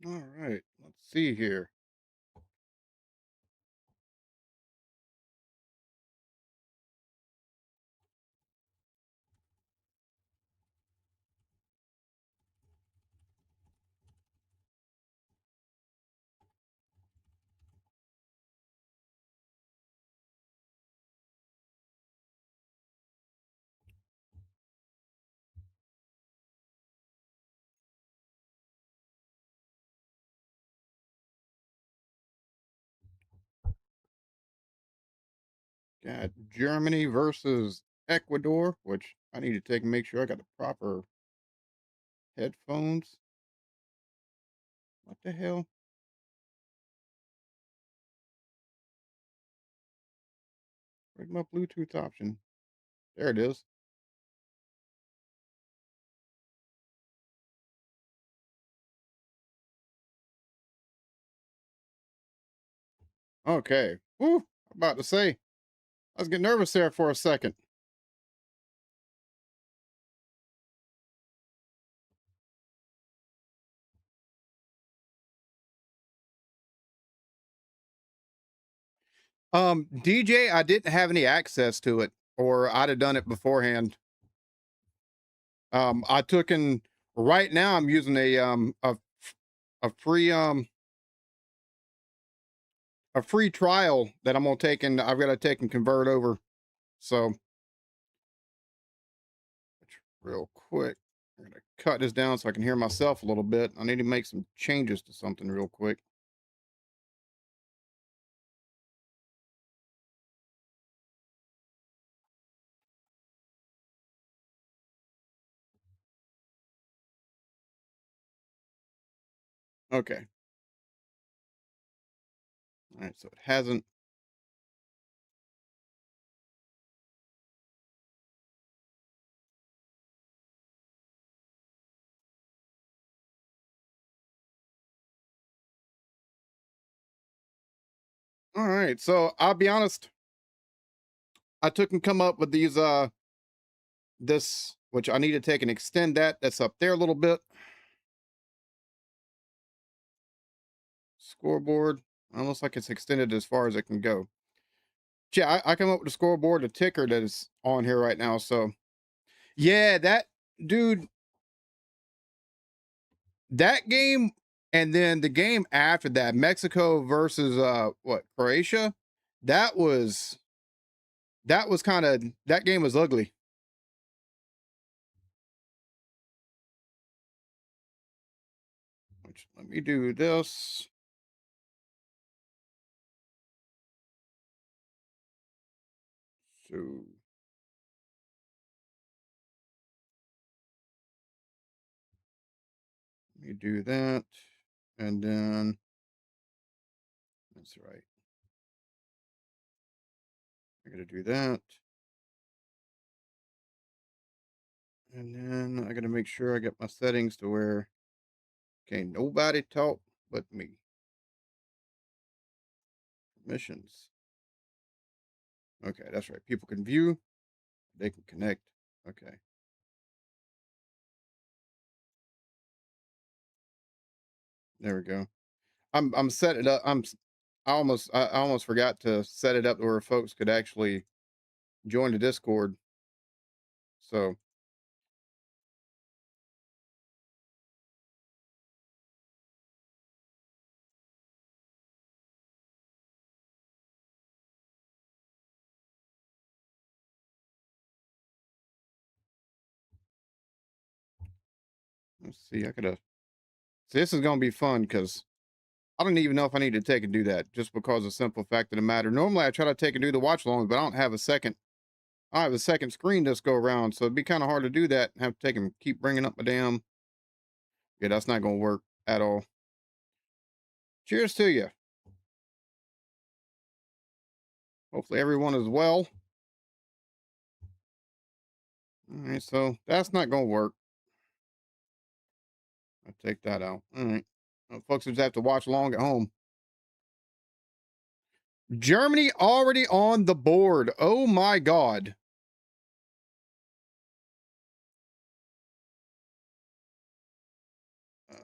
All right, let's see here. Got Germany versus Ecuador, which I need to take and make sure I got the proper headphones. What the hell? Where's my Bluetooth option? There it is. Okay. Whew, I'm about to say, I was getting nervous there for a second. DJ, I didn't have any access to it, or I'd have done it beforehand. I took in right now. I'm using a free a free trial that I'm gonna take and I've got to take and convert over. So real quick, I'm gonna cut this down so I can hear myself a little bit. I need to make some changes to something real quick. Okay. All right. So it hasn't. All right. So I'll be honest. I took and come up with these this which I need to take and extend that. That's up there a little bit. Scoreboard. Almost like it's extended as far as it can go. Yeah, I come up with a scoreboard, a ticker that is on here right now. So yeah, that dude, that game, and then the game after that, Mexico versus what, Croatia? That was that was kind of that game was ugly. Which let me do this. So let me do that. And then that's right. I gotta do that. And then I gotta make sure I get my settings to where okay, nobody talk but me. Permissions. Okay, that's right. People can view, they can connect. Okay. There we go. I'm set it up. I almost forgot to set it up where folks could actually join the Discord. So let's see. I gotta see, this is gonna be fun because I don't even know if I need to take and do that just because of the simple fact of the matter. Normally I try to take and do the watch along, but I don't have a second. I have a second screen this go around, so it'd be kind of hard to do that and have to take and keep bringing up my damn. Yeah, that's not gonna work at all. Cheers to you. Hopefully everyone is well. All right, so that's not gonna work. I'll take that out. All right. Well, folks just have to watch along at home. Germany already on the board. Oh my God. Uh,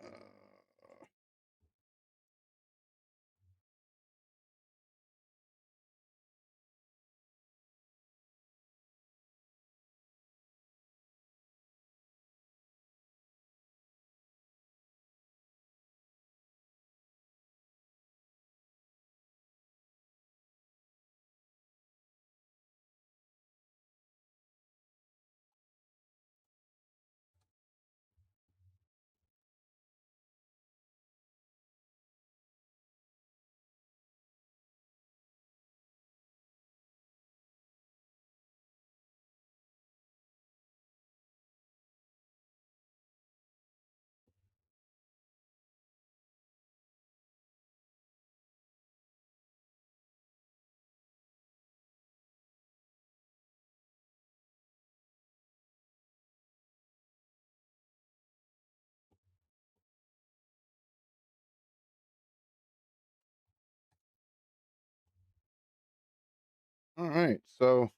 All right. So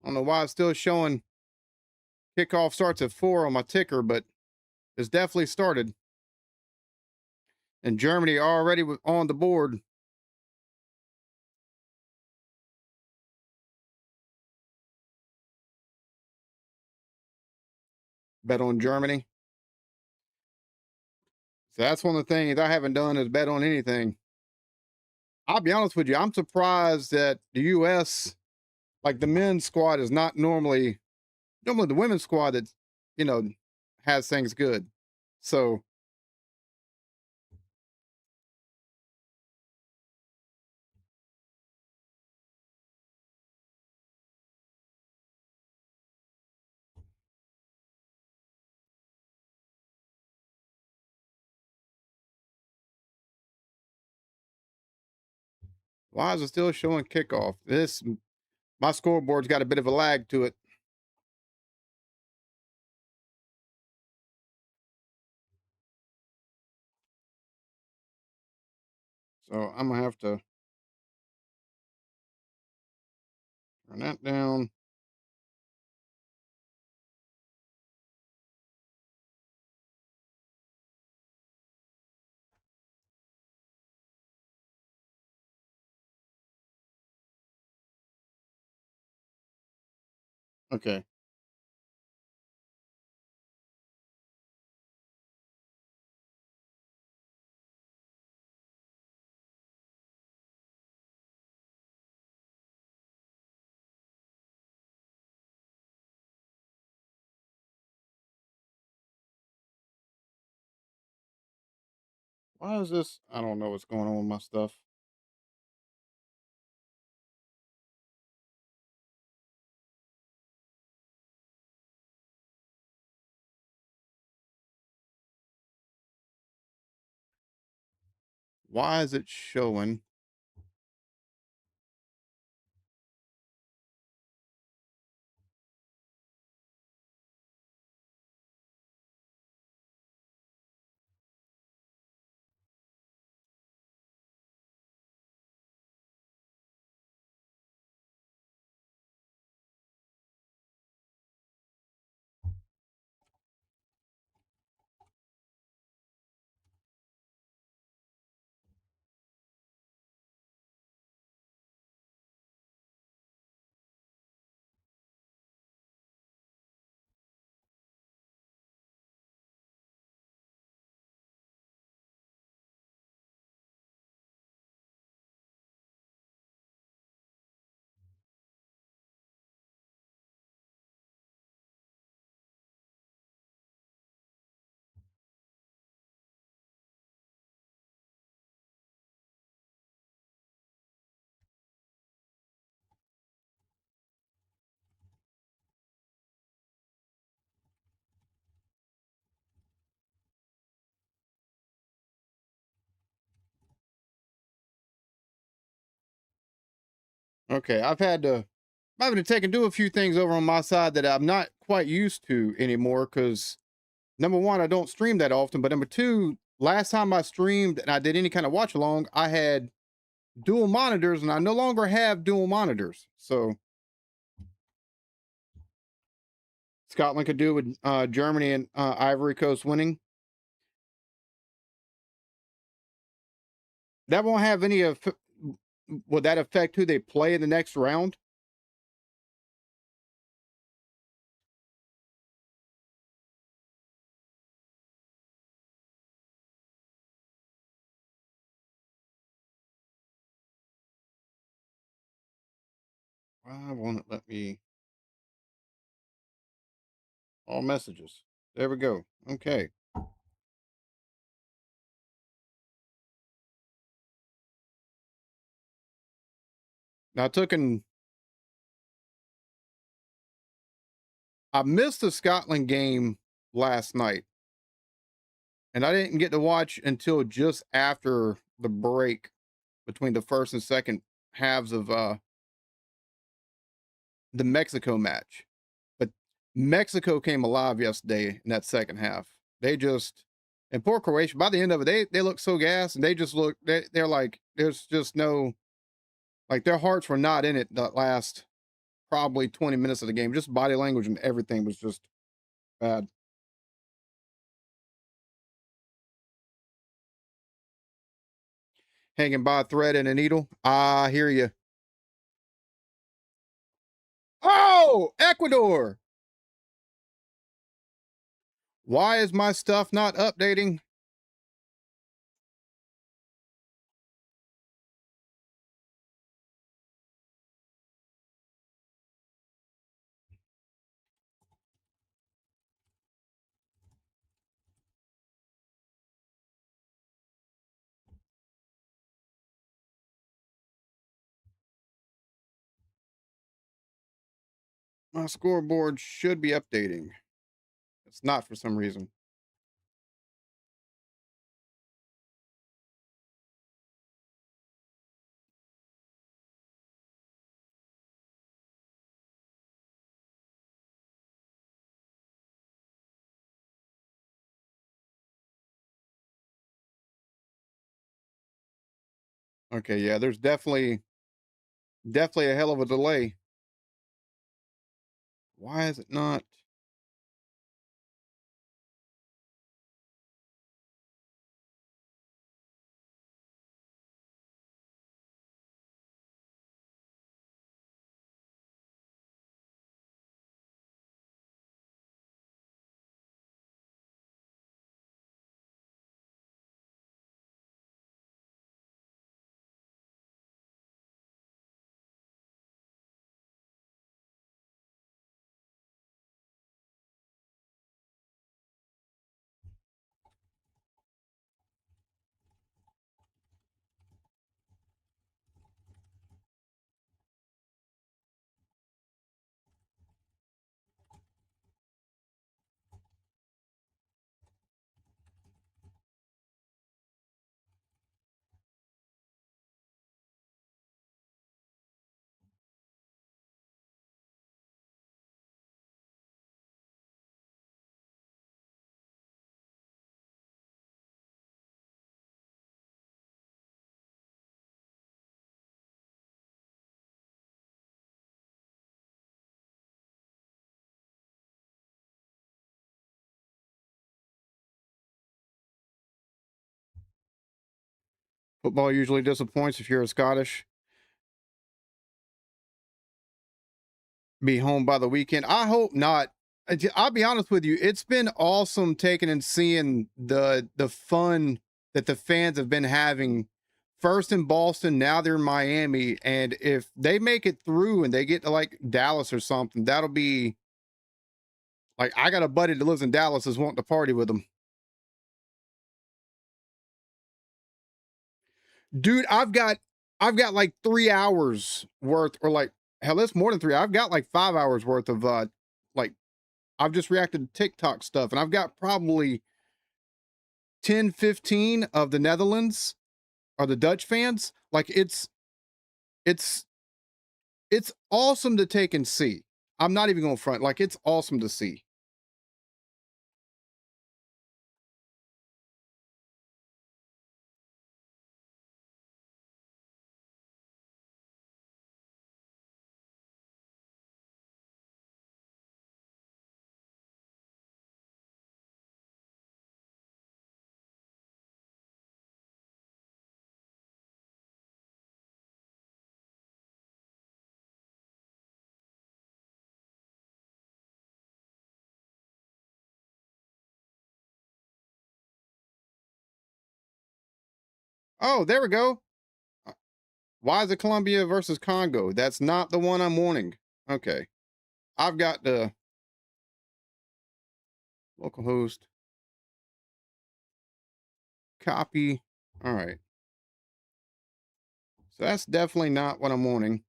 I don't know why it's still showing kickoff starts at 4 on my ticker, but it's definitely started. And Germany already on the board. Bet on Germany. So that's one of the things I haven't done is bet on anything. I'll be honest with you. I'm surprised that the U.S. like the men's squad is not normally the women's squad that you know has things good. So why is it still showing kickoff? This my scoreboard's got a bit of a lag to it. So I'm gonna have to turn that down. Okay. Why is this? I don't know what's going on with my stuff. Why is it showing? Okay, I'm having to take and do a few things over on my side that I'm not quite used to anymore. Because number one, I don't stream that often, but number two, last time I streamed and I did any kind of watch along, I had dual monitors, and I no longer have dual monitors. So Scotland could do with Germany and Ivory Coast winning. That won't have any of. Would that affect who they play in the next round? Why won't it let me? All messages. There we go. Okay. Now I missed the Scotland game last night, and I didn't get to watch until just after the break between the first and second halves of the Mexico match. But Mexico came alive yesterday in that second half. They just and poor Croatia. By the end of it, they look so gassed, and they just they're like there's just no Like their hearts were not in it the last probably 20 minutes of the game. Just body language and everything was just bad. Hanging by a thread and a needle. I hear you. Oh, Ecuador. Why is my stuff not updating? My scoreboard should be updating. It's not for some reason. Okay, yeah, there's definitely a hell of a delay. Why is it not? Football usually disappoints if you're a Scottish. Be home by the weekend. I hope not. I'll be honest with you. It's been awesome taking and seeing the fun that the fans have been having. First in Boston, now they're in Miami, and if they make it through and they get to like Dallas or something, that'll be like I got a buddy that lives in Dallas is wanting to party with them. Dude, I've got like 3 hours worth, or like hell, that's more than three. I've got like 5 hours worth of like I've just reacted to TikTok stuff, and I've got probably 10, 15 of the Netherlands or the Dutch fans. Like it's it's awesome to take and see. I'm not even going to front. Like it's awesome to see. Oh, there we go. Uh, Why is it Colombia versus Congo? That's not the one I'm wanting. Okay. I've got the local host copy. All right. So that's definitely not what I'm wanting.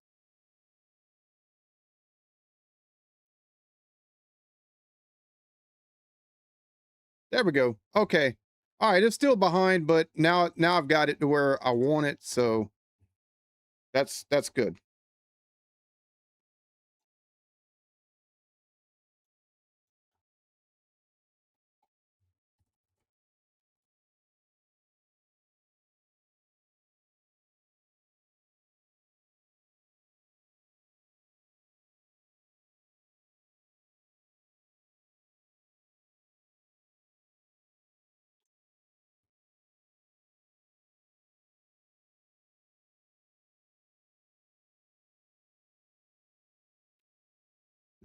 There we go. Okay. All right, it's still behind, but now I've got it to where I want it, so that's good.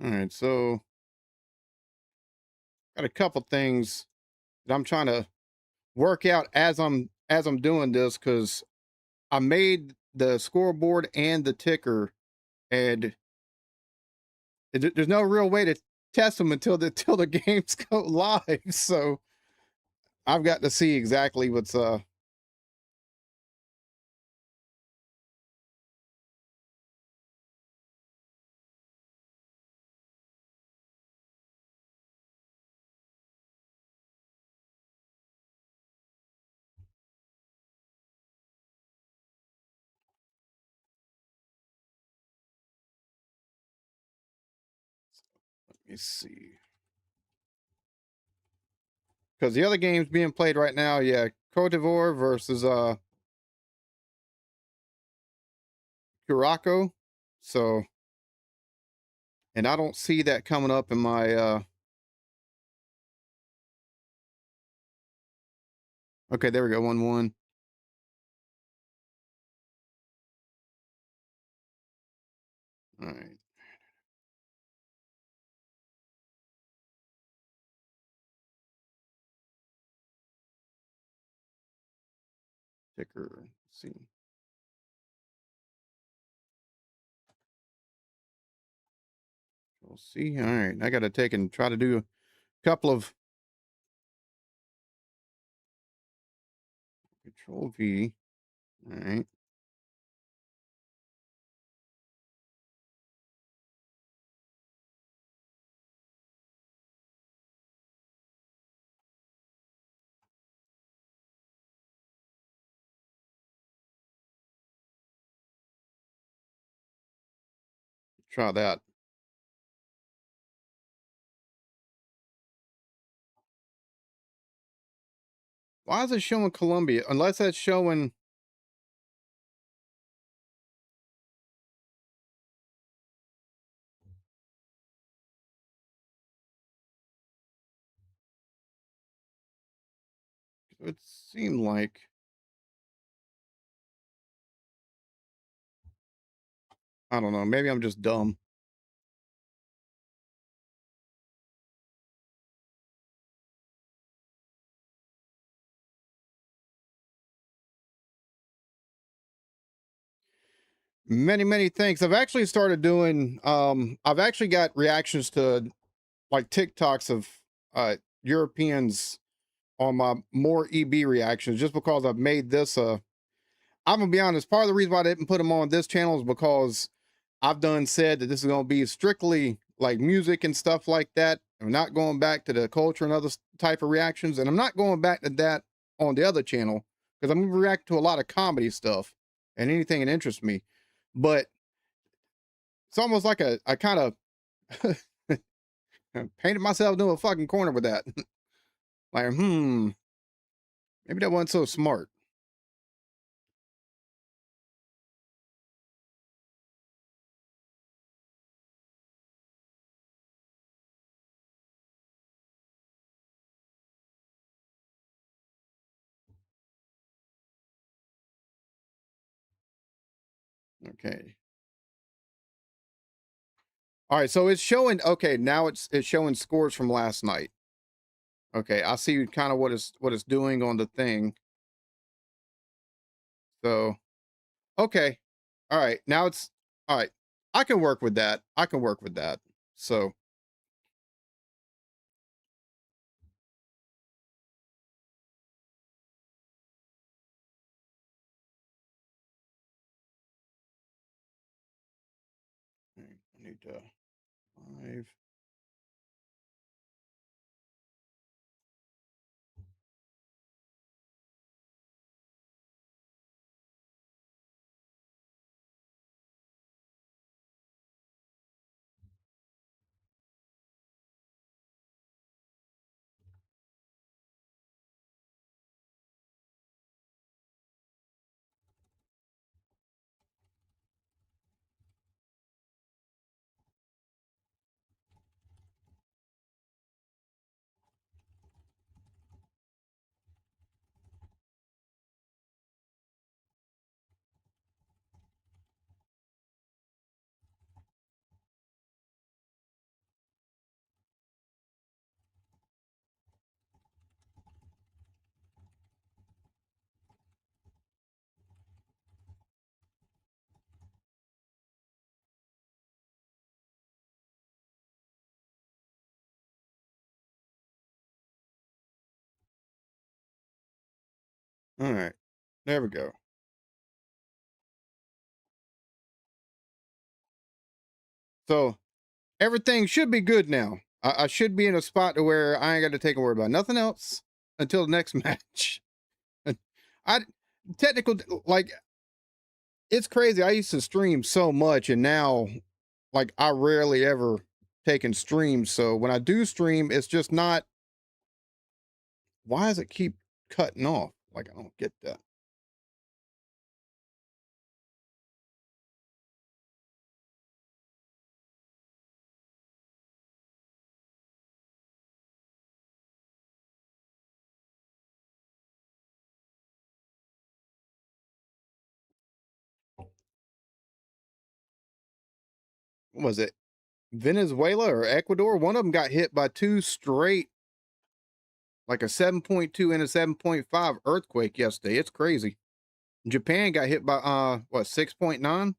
All right, so got a couple things that I'm trying to work out as I'm doing this because I made the scoreboard and the ticker, and there's no real way to test them until the till the games go live. So I've got to see exactly what's let me see. Because the other games being played right now, yeah, Cote d'Ivoire versus Curacao. So, and I don't see that coming up in my okay, there we go, 1-1. All right. Ticker. Let's see. We'll see. All right. I gotta take and try to do a couple of Control V. All right. Try that. Why is it showing Colombia? Unless that's showing it seemed like I don't know, maybe I'm just dumb. Many, many thanks. I've actually started doing I've actually got reactions to like TikToks of Europeans on my more EB reactions just because I've made this I'm gonna be honest, part of the reason why I didn't put them on this channel is because I've done said that this is gonna be strictly like music and stuff like that. I'm not going back to the culture and other type of reactions, and I'm not going back to that on the other channel because I'm gonna react to a lot of comedy stuff and anything that interests me. But it's almost like I kind of painted myself into a fucking corner with that. Like, maybe that wasn't so smart. Okay. All right, so it's showing. Okay, now it's showing scores from last night. Okay, I see kind of what it's doing on the thing. So okay, all right, now it's all right. I can work with that. I can work with that. So I need to live. All right. There we go. So everything should be good now. I should be in a spot to where I ain't got to take a worry about nothing else until the next match. I technical like it's crazy. I used to stream so much, and now like I rarely ever taken streams. So when I do stream, it's just not. Why does it keep cutting off? Like I don't get that. What was it? Venezuela or Ecuador? One of them got hit by two straight, like a 7.2 and a 7.5 earthquake yesterday. It's crazy. Japan got hit by what 6.9?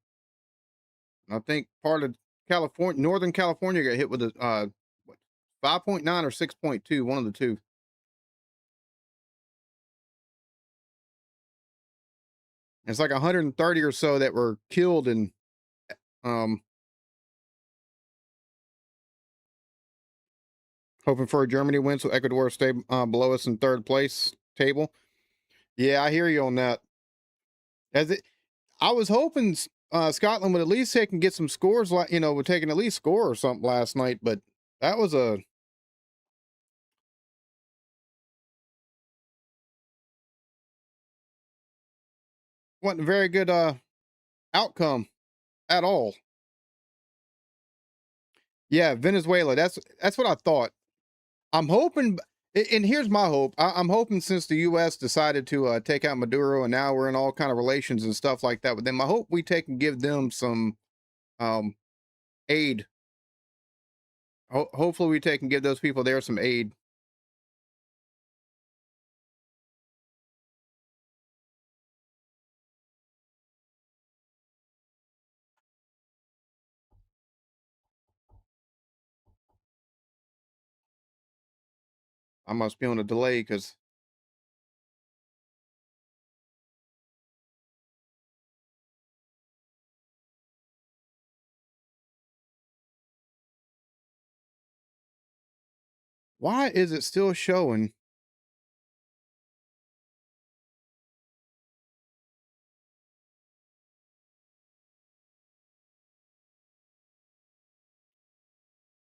I think part of California, Northern California got hit with a what 5.9 or 6.2, one of the two. It's like 130 or so that were killed and um hoping for a Germany win so Ecuador stay below us in third place table. Yeah, I hear you on that. As it I was hoping Scotland would at least take and get some scores, like would take an at least score or something last night, but that was a wasn't a very good outcome at all. Yeah, Venezuela. That's what I thought. I'm hoping, and here's my hope. I'm hoping since the U.S. decided to take out Maduro, and now we're in all kind of relations and stuff like that with them. I hope we take and give them some um, aid. Hopefully, we take and give those people there some aid. I must be on a delay because why is it still showing?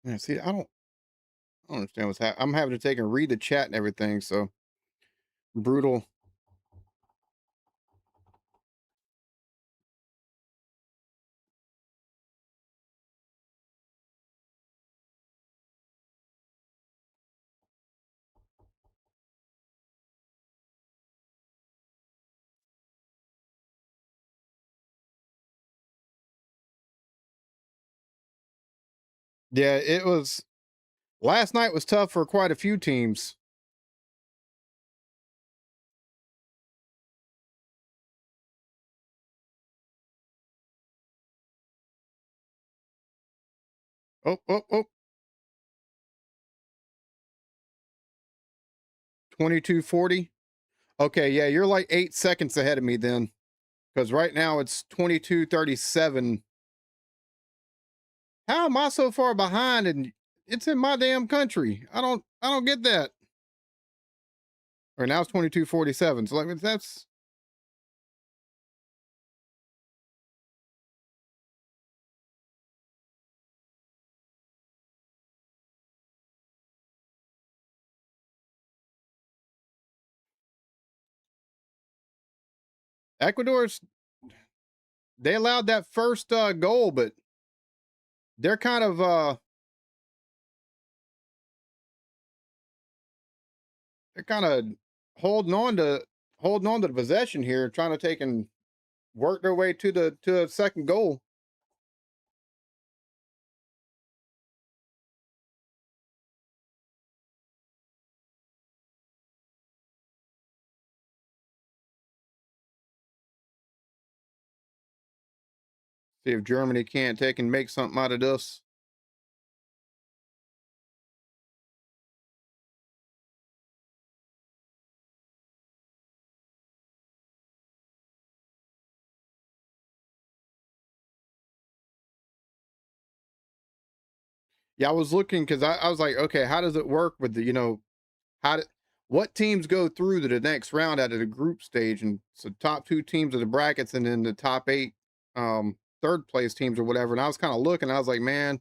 Yeah, see, I don't understand what's happening. I'm having to take and read the chat and everything. So brutal. Yeah, it was. Last night was tough for quite a few teams. Oh, oh, oh. 2240. Okay, yeah, you're like 8 seconds ahead of me then. Because right now it's 22:37. How am I so far behind and it's in my damn country? I don't get that. Or now it's 22:47. So like that's Ecuador's they allowed that first goal, but they're kind of they're kind of holding on to holding on to the possession here, trying to take and work their way to a second goal. See if Germany can't take and make something out of this. Yeah, I was looking because I was like, okay, how does it work with the, how do, what teams go through to the next round out of the group stage? And so top two teams of the brackets and then the top eight third place teams or whatever. And I was kind of looking, I was like, man,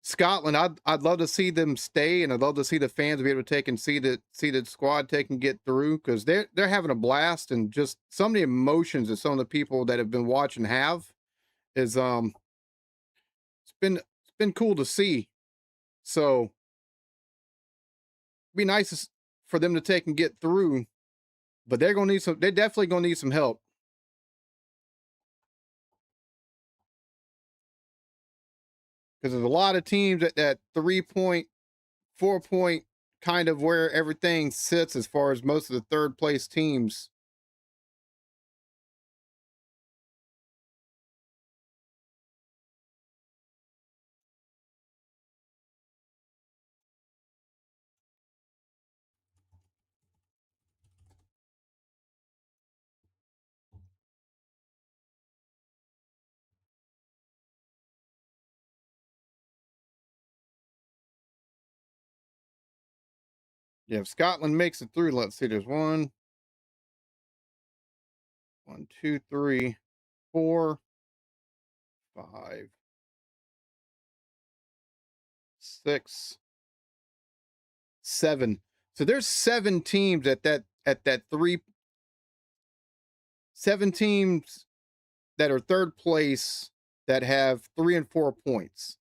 Scotland, I'd love to see them stay, and I'd love to see the fans be able to take and see the squad take and get through because they're having a blast and just some of the emotions that some of the people that have been watching have is it's been cool to see. So be nice for them to take and get through, but they're definitely gonna need some help because there's a lot of teams at that 3 point, 4 point kind of where everything sits as far as most of the third place teams. Yeah, if Scotland makes it through, let's see, there's one, two, three, four, five, six, seven. So there's seven teams at that three, seven teams that are third place that have 3 and 4 points.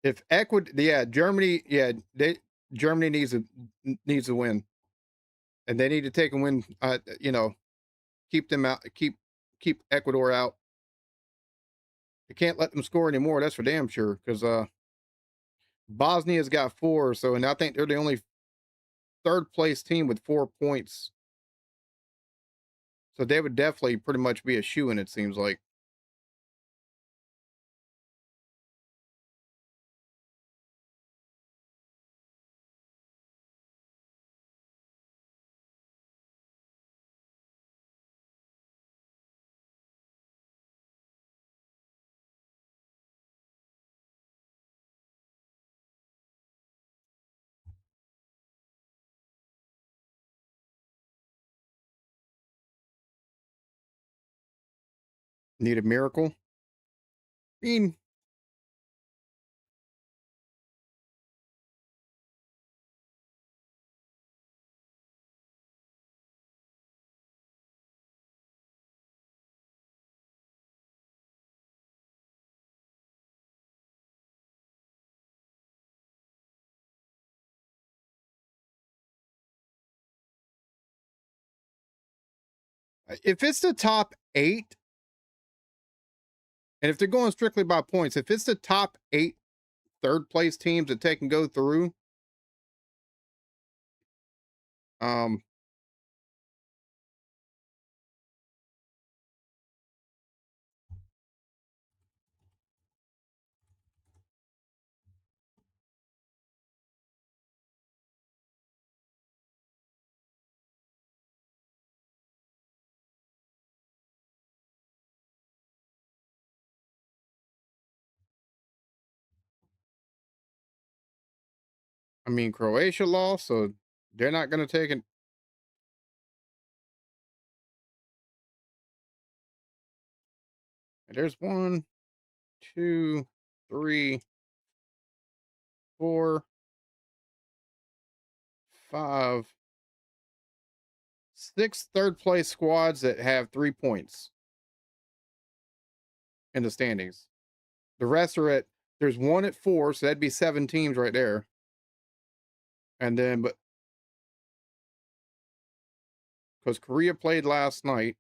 If Ecuador, yeah, Germany, yeah, Germany needs a win, and they need to take a win. Keep them out, keep Ecuador out. They can't let them score anymore. That's for damn sure. Because Bosnia's got four, so and I think they're the only third place team with 4 points. So they would definitely pretty much be a shoe in. It seems like need a miracle. I mean, if it's the top eight, and if they're going strictly by points, if it's the top eight third place teams that take and go through, um, I mean, Croatia lost, so they're not going to take it. There's one, two, three, four, five, six third place squads that have 3 points in the standings. The rest are at there's one at four, so that'd be seven teams right there. And then, but because Korea played last night,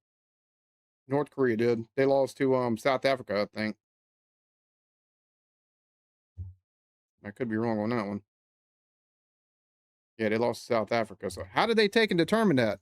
North Korea did. They lost to South Africa, I think. I could be wrong on that one. Yeah, they lost to South Africa. So how did they take and determine that?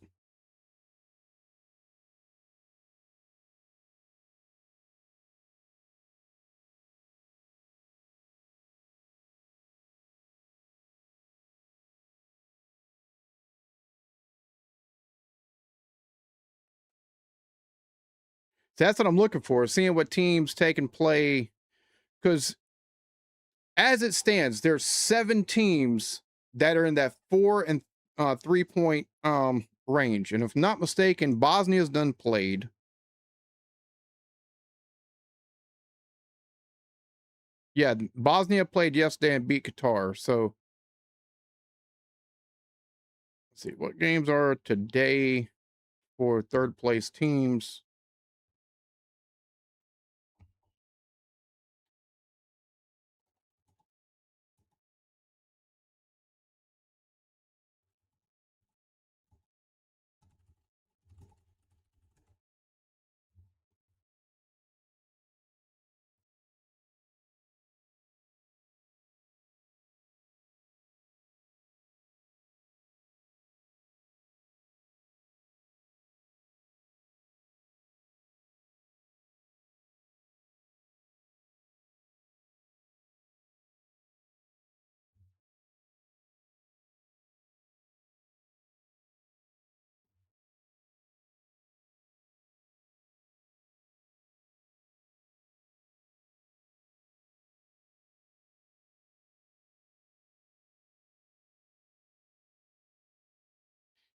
So that's what I'm looking for, seeing what teams take and play. Because as it stands, there's 7 teams that are in that 4 and 3-point range. And if not mistaken, Bosnia's done played. Yeah, Bosnia played yesterday and beat Qatar. So let's see what games are today for third place teams.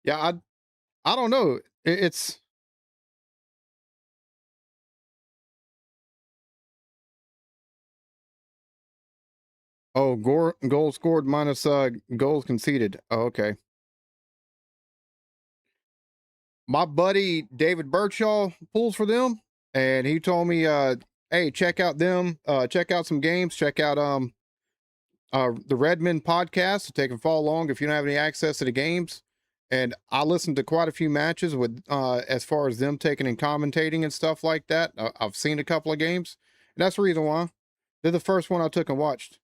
Yeah, I don't know. It's oh, goal scored minus goals conceded. Oh, okay. My buddy David Birchall pulls for them, and he told me, hey, check out them, check out some games, check out the Redmen podcast so they can follow along if you don't have any access to the games. And I listened to quite a few matches with as far as them taking and commentating and stuff like that. I've seen a couple of games, and that's the reason why. They're the first one I took and watched.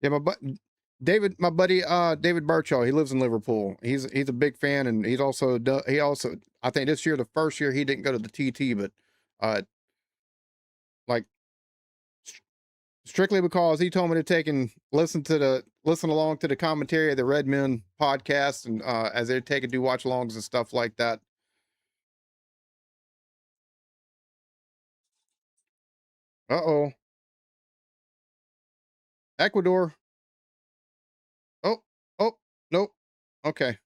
Yeah, my buddy David Birchall, he lives in Liverpool. He's a big fan, and he also, I think this year, the first year, he didn't go to the TT, but uh like strictly because he told me to take and listen along to the commentary of the Redmen podcast, and as they take and do watch alongs and stuff like that. Uh-oh. Ecuador. Oh, oh, nope. Okay.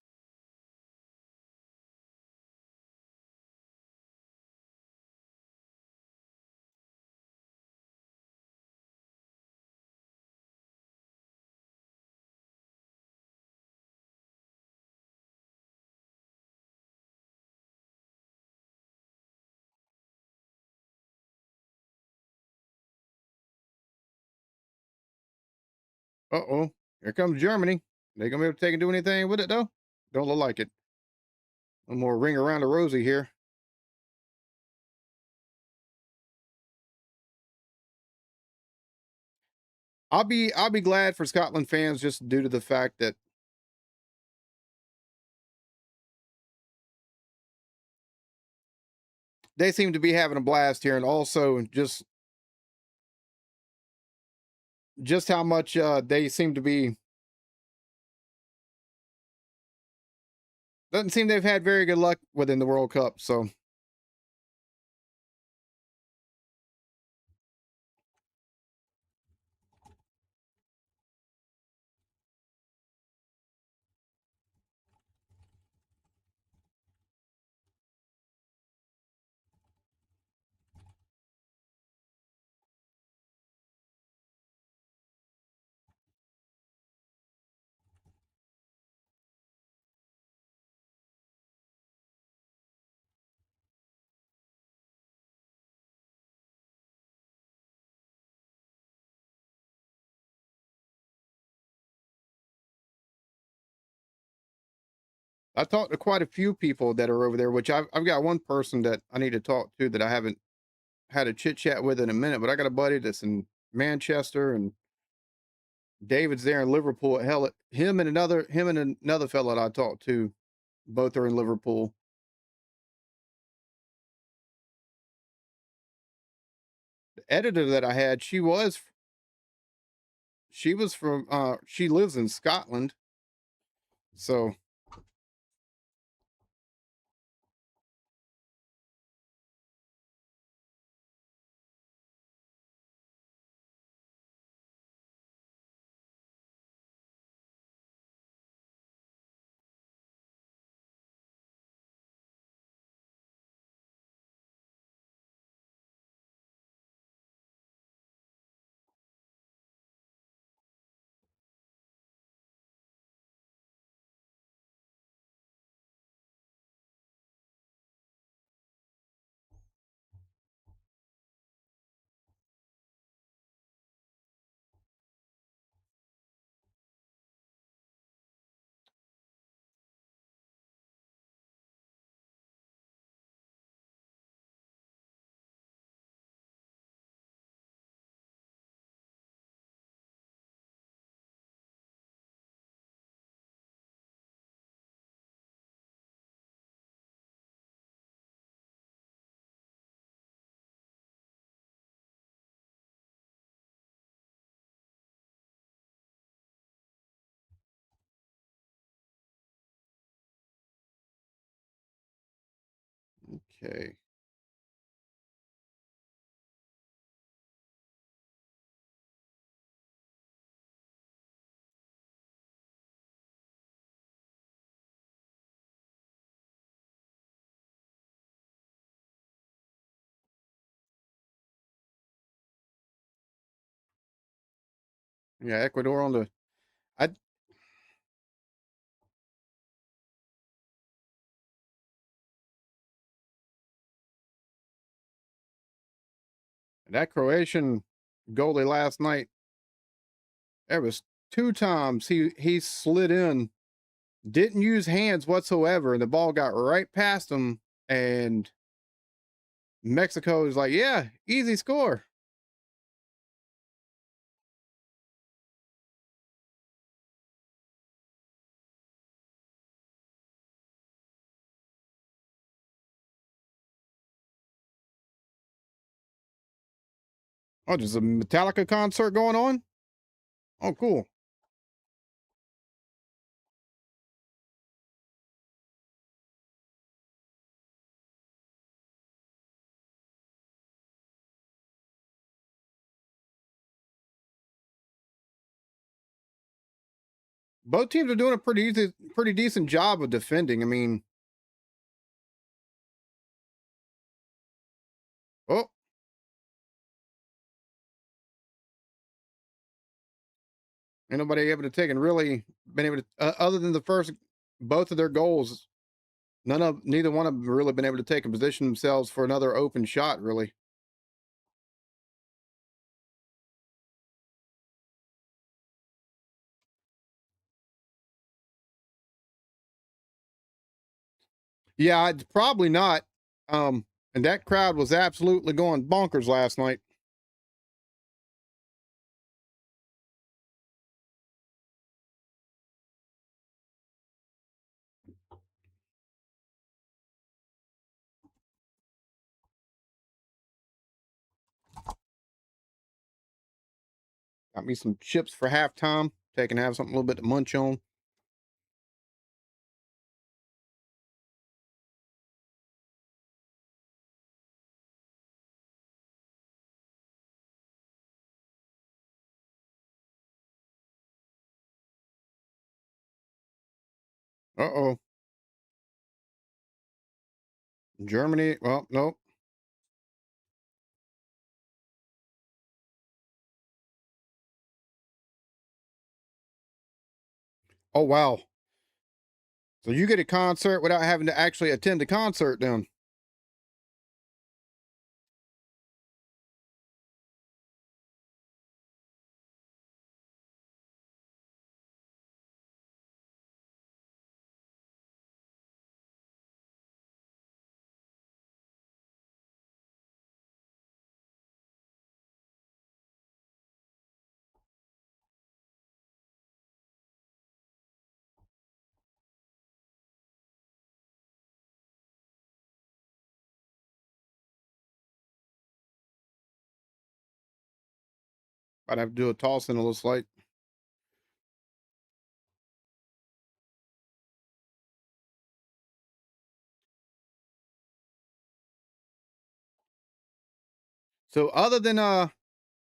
Uh-oh. Here comes Germany. They gonna be able to take and do anything with it though? Don't look like it. No more ring around the rosy here. I'll be glad for Scotland fans just due to the fact that they seem to be having a blast here, and also just how much they seem to be, doesn't seem they've had very good luck within the World Cup. So I talked to quite a few people that are over there, which I've got one person that I need to talk to that I haven't had a chit chat with in a minute, but I got a buddy that's in Manchester, and David's there in Liverpool. Hell, him and another fellow that I talked to, both are in Liverpool. The editor that I had, she was from she lives in Scotland. So Okay. Yeah, Ecuador on the I that Croatian goalie last night, there was two times he slid in, didn't use hands whatsoever, and the ball got right past him, and Mexico is like, yeah, easy score. Oh, there's a Metallica concert going on? Oh, cool. Both teams are doing a pretty decent job of defending. I mean, oh, ain't nobody able to take and really been able to, other than the first, both of their goals, neither one of them really been able to take and position themselves for another open shot, really. Yeah, it's probably not. And that crowd was absolutely going bonkers last night. Got me some chips for halftime. Taking have something a little bit to munch on. Uh oh, Germany. Well, nope. Oh wow. So you get a concert without having to actually attend the concert, then? I'd have to do a toss in a little slight. So other than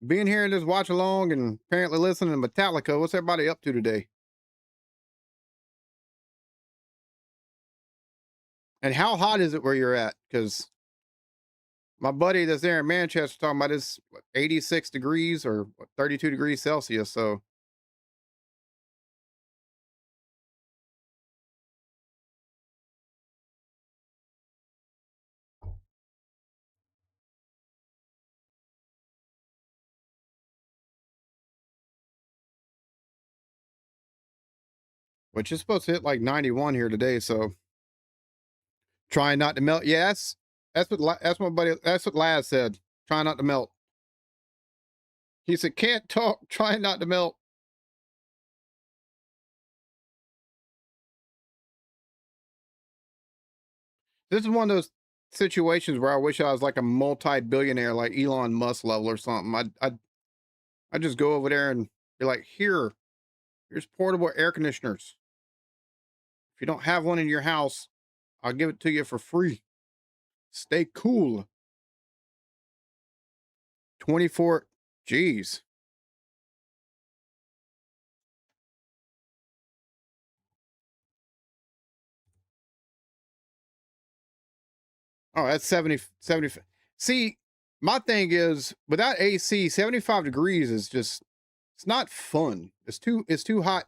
being here and just watch along and apparently listening to Metallica, what's everybody up to today? And how hot is it where you're at? Because my buddy that's there in Manchester talking about it's 86 degrees or 32 degrees Celsius. So, which is supposed to hit like 91 here today. So, trying not to melt. Yeah, that's my buddy. That's what Laz said. Trying not to melt. He said, "Can't talk. Trying not to melt." This is one of those situations where I wish I was like a multi-billionaire, like Elon Musk level or something. I just go over there and be like, here's portable air conditioners. If you don't have one in your house, I'll give it to you for free. Stay cool. 24. Jeez. Oh, that's 70. See, my thing is without AC, 75 degrees is just it's not fun. It's too hot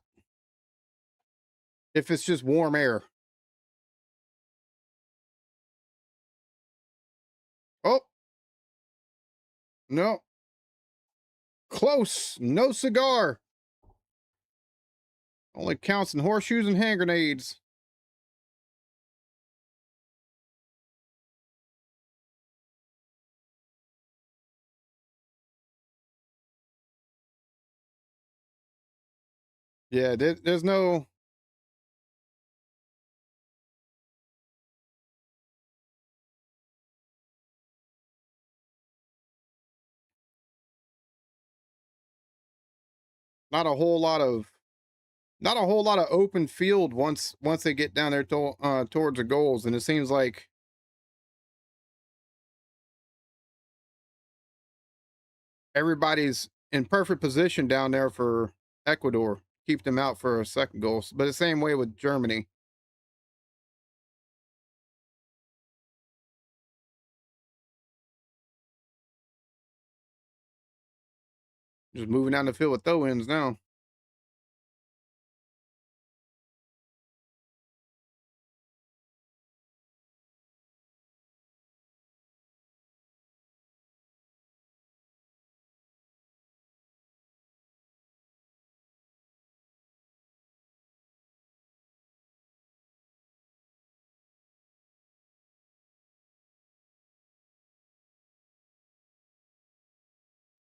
if it's just warm air. Oh, no. Close. No cigar. Only counts in horseshoes and hand grenades. Yeah, there's no not a whole lot of not a whole lot of open field once they get down there towards the goals, and it seems like everybody's in perfect position down there for Ecuador. Keep them out for a second goal. But the same way with Germany. Just moving down the field with throw ins now.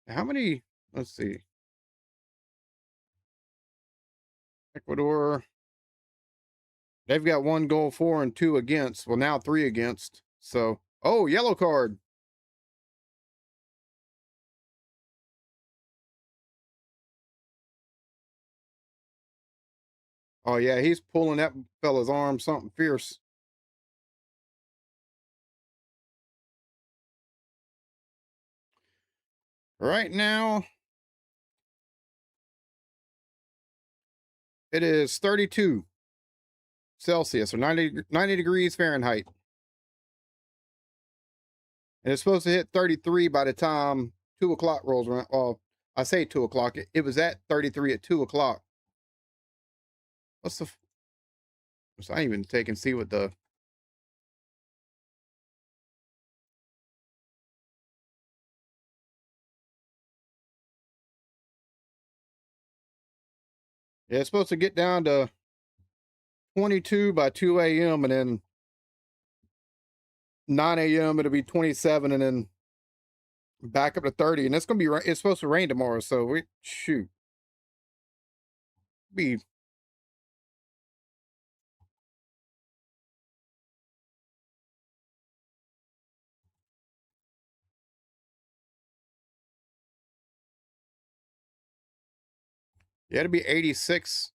How many? Let's see. Ecuador, they've got one goal for and two against. Well, now three against. So, oh, yellow card. Oh, yeah, he's pulling that fella's arm something fierce. Right now, it is 32 Celsius or 90 degrees Fahrenheit. And it's supposed to hit 33 by the time 2 o'clock rolls around. Well, I say 2 o'clock. It was at 33 at 2 o'clock. What's the? So I ain't even take and see what the. Yeah, it's supposed to get down to 22 by 2 a.m. and then 9 a.m. it'll be 27 and then back up to 30. And it's gonna be it's supposed to rain tomorrow. So we shoot be yeah it'll be 86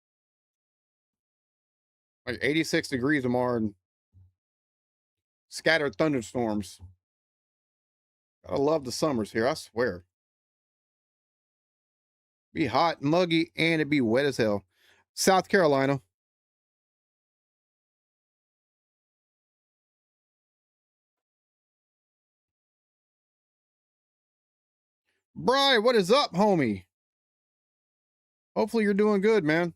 like 86 degrees tomorrow and scattered thunderstorms. I love the summers here. I swear. Be hot, muggy, and it'd be wet as hell. South Carolina. Bri, what is up, homie? Hopefully you're doing good, man.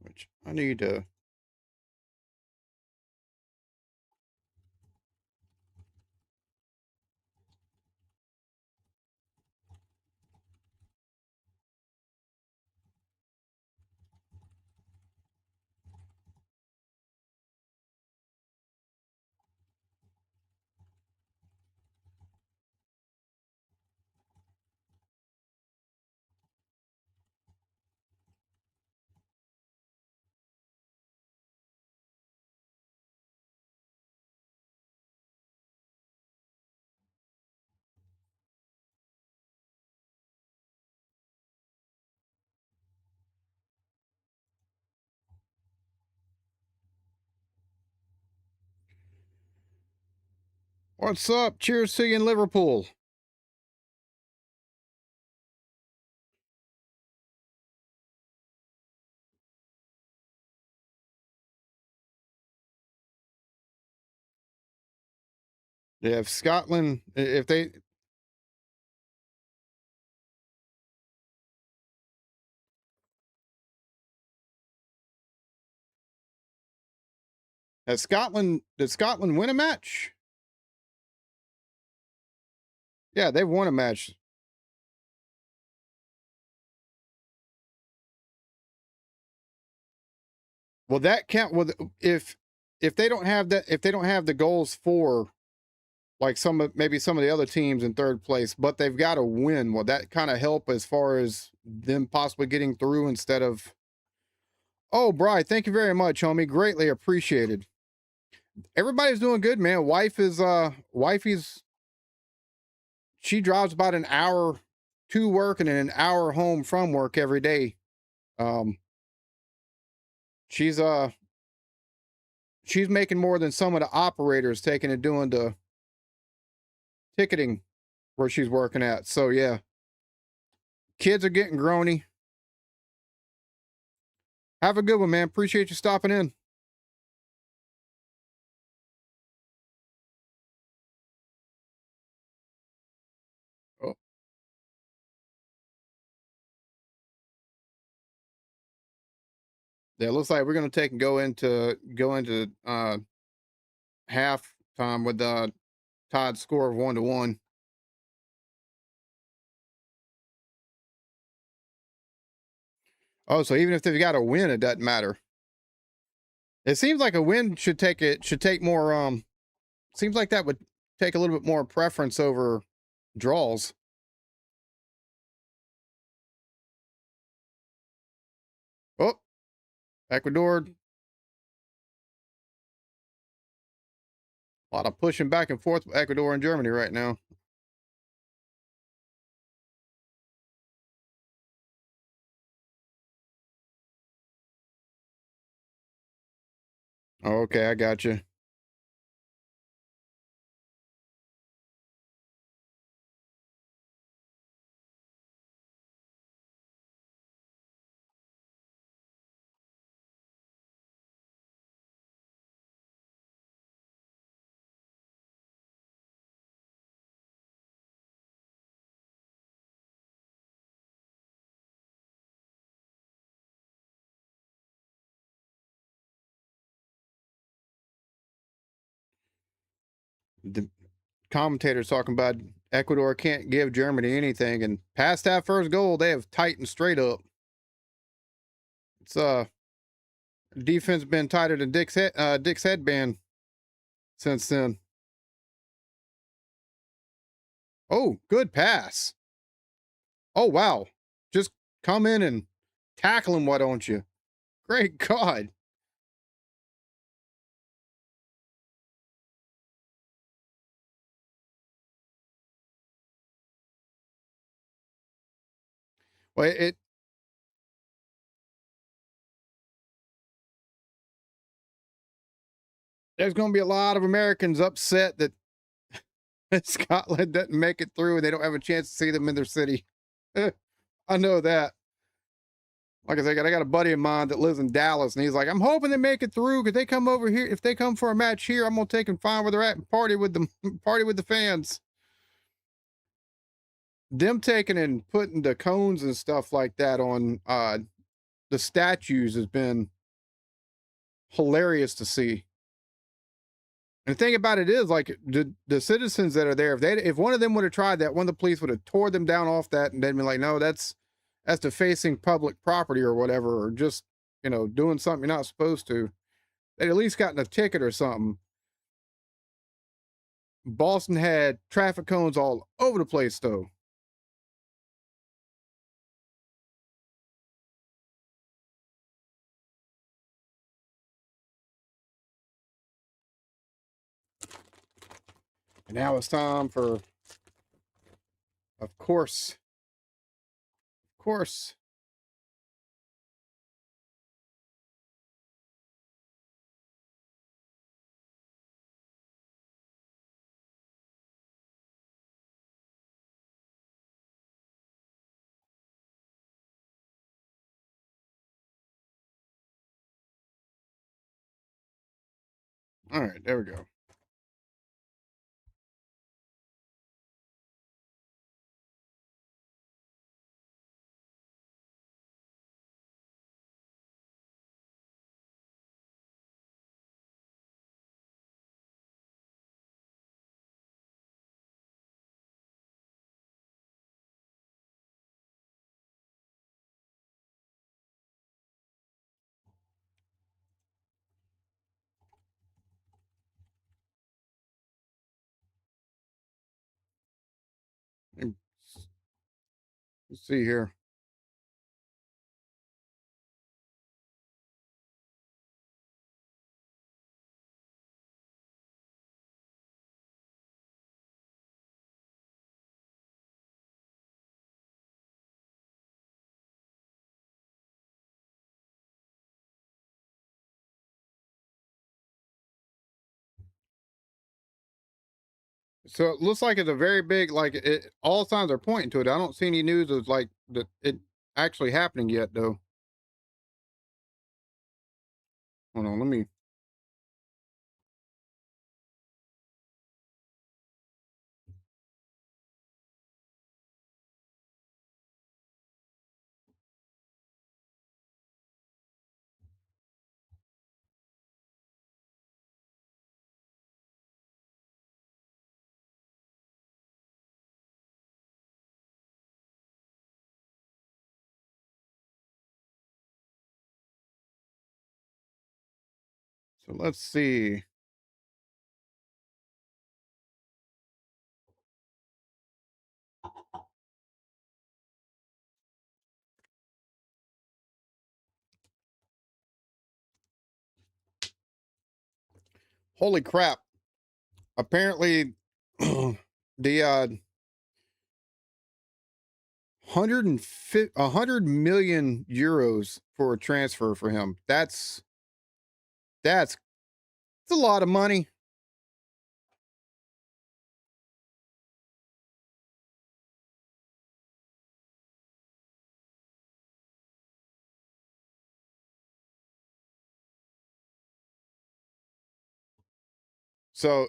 Which I need to. What's up? Cheers to you in Liverpool. Yeah, if Scotland, if they did Scotland win a match? Yeah, they've won a match. Well, that count. Well, if they don't have that, if they don't have the goals for like maybe some of the other teams in third place, but they've got to win. Will that kind of help as far as them possibly getting through instead of? Oh, Bri, thank you very much, homie. Greatly appreciated. Everybody's doing good, man. Wifey's she drives about an hour to work and then an hour home from work every day. Um, she's she's making more than some of the operators taking and doing the ticketing where she's working at. So yeah, kids are getting grony. Have a good one, man. Appreciate you stopping in. Oh, yeah, looks like we're gonna take and go into half time with Todd's score of 1-1. Oh, so even if they've got a win, it doesn't matter. It seems like a win should take more seems like that would take a little bit more preference over draws. Oh, Ecuador, a lot of pushing back and forth with Ecuador and Germany right now. Oh, okay, I got you. The commentators talking about Ecuador can't give Germany anything, and past that first goal, they have tightened straight up. It's defense been tighter than Dick's headband since then. Oh, good pass. Oh wow, just come in and tackle him. Why don't you? Great God. Well, there's going to be a lot of Americans upset that Scotland doesn't make it through and they don't have a chance to see them in their city. I know that. Like I said, I got a buddy of mine that lives in Dallas, and he's like, "I'm hoping they make it through. Could they come over here? If they come for a match here, I'm gonna take and find where they're at and party with them, party with the fans." Them taking and putting the cones and stuff like that on the statues has been hilarious to see. And the thing about it is, like the citizens that are there, if one of them would have tried that, one of the police would have tore them down off that, and they'd be like, "No, that's defacing public property or whatever, or just doing something you're not supposed to." They'd at least gotten a ticket or something. Boston had traffic cones all over the place, though. And now it's time for, of course, All right, there we go. Let's see here. So it looks like it's a very big, like all signs are pointing to it. I don't see any news of like that it actually happening yet, though. Hold on, let me. So let's see. Holy crap! Apparently, the 100 million euros for a transfer for him. That's a lot of money. So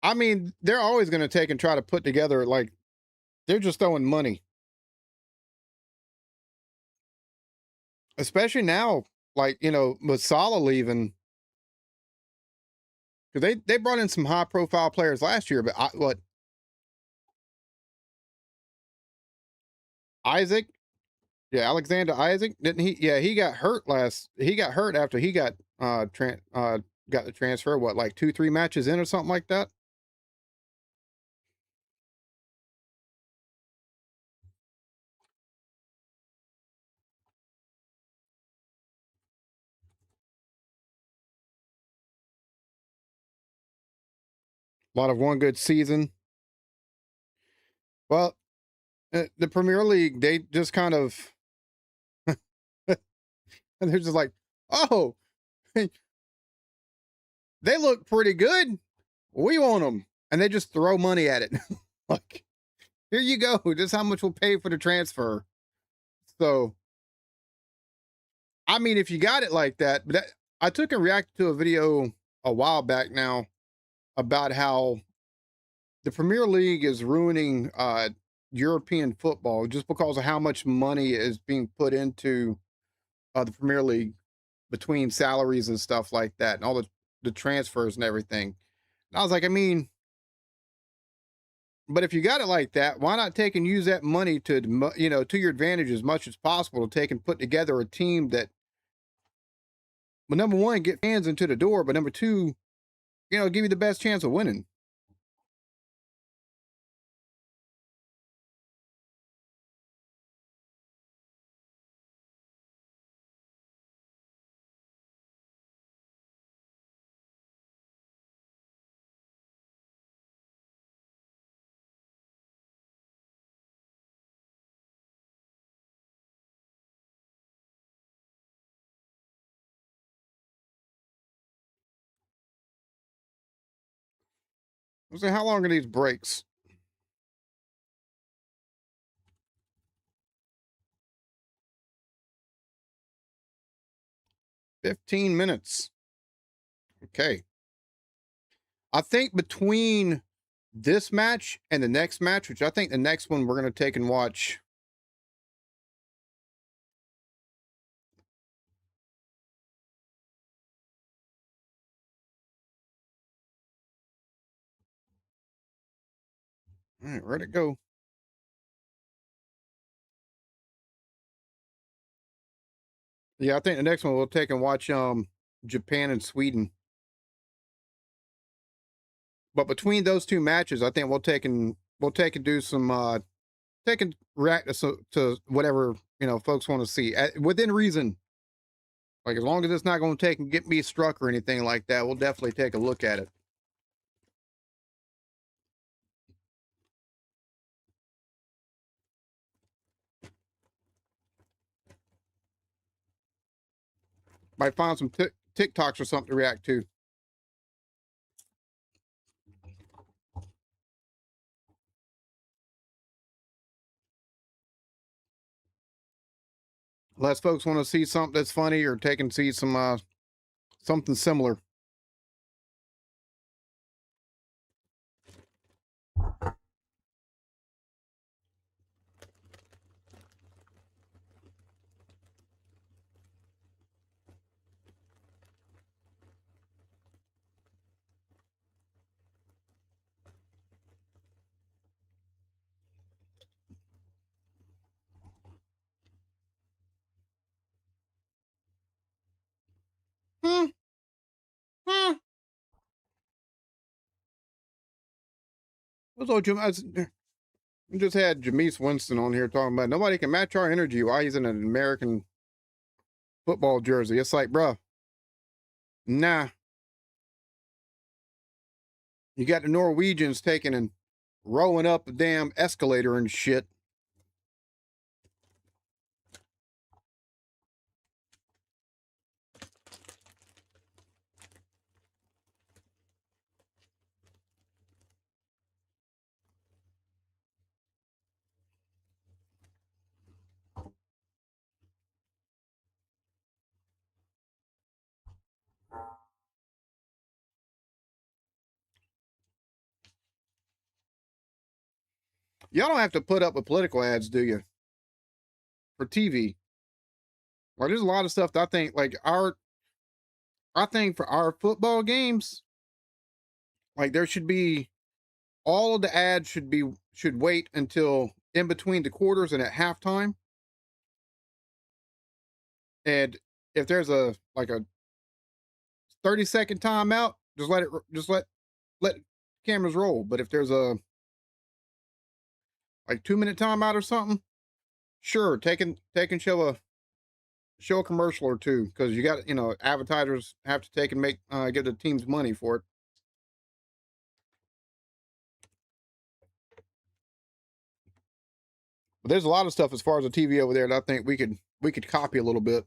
I mean, they're always going to take and try to put together like they're just throwing money, especially now. Like with Salah leaving, because they brought in some high profile players last year, but what Isaac? Yeah, Alexander Isaac, didn't he? Yeah, he got hurt last. He got hurt after he got the transfer. What, like 2 3 matches in or something like that? A lot of one good season. Well, the Premier League, they just kind of they're just like, oh, they look pretty good. We want them, and they just throw money at it. Like, here you go. This is how much we'll pay for the transfer. So, I mean, if you got it like that, but I took and reacted to a video a while back now about how the Premier League is ruining European football just because of how much money is being put into the Premier League between salaries and stuff like that, and all the transfers and everything. And I was like, I mean, but if you got it like that, why not take and use that money to to your advantage as much as possible to take and put together a team that, well, number one, get fans into the door, but number two, give you the best chance of winning. So how long are these breaks? 15 minutes. Okay. I think between this match and the next match, which I think the next one we're going to take and watch. All right, where'd it go? Yeah, I think the next one we'll take and watch Japan and Sweden. But between those two matches, I think we'll take and do some take and react to whatever folks want to see within reason. Like as long as it's not going to take and get me struck or anything like that, we'll definitely take a look at it. Might find some TikToks or something to react to. Unless folks want to see something that's funny or take and see some something similar. Hmm. Hmm. What's all Jim? We just had Jameis Winston on here talking about nobody can match our energy while he's in an American football jersey. It's like, bruh, nah. You got the Norwegians taking and rowing up a damn escalator and shit. Y'all don't have to put up with political ads, do you? For TV. Like there's a lot of stuff that I think I think for our football games, like there should be all of the ads should wait until in between the quarters and at halftime. And if there's a 30-second timeout, just let cameras roll. But if there's a 2-minute timeout or something, sure, take and show a commercial or two because you got advertisers have to take and make give the teams money for it. But there's a lot of stuff as far as the TV over there that I think we could copy a little bit.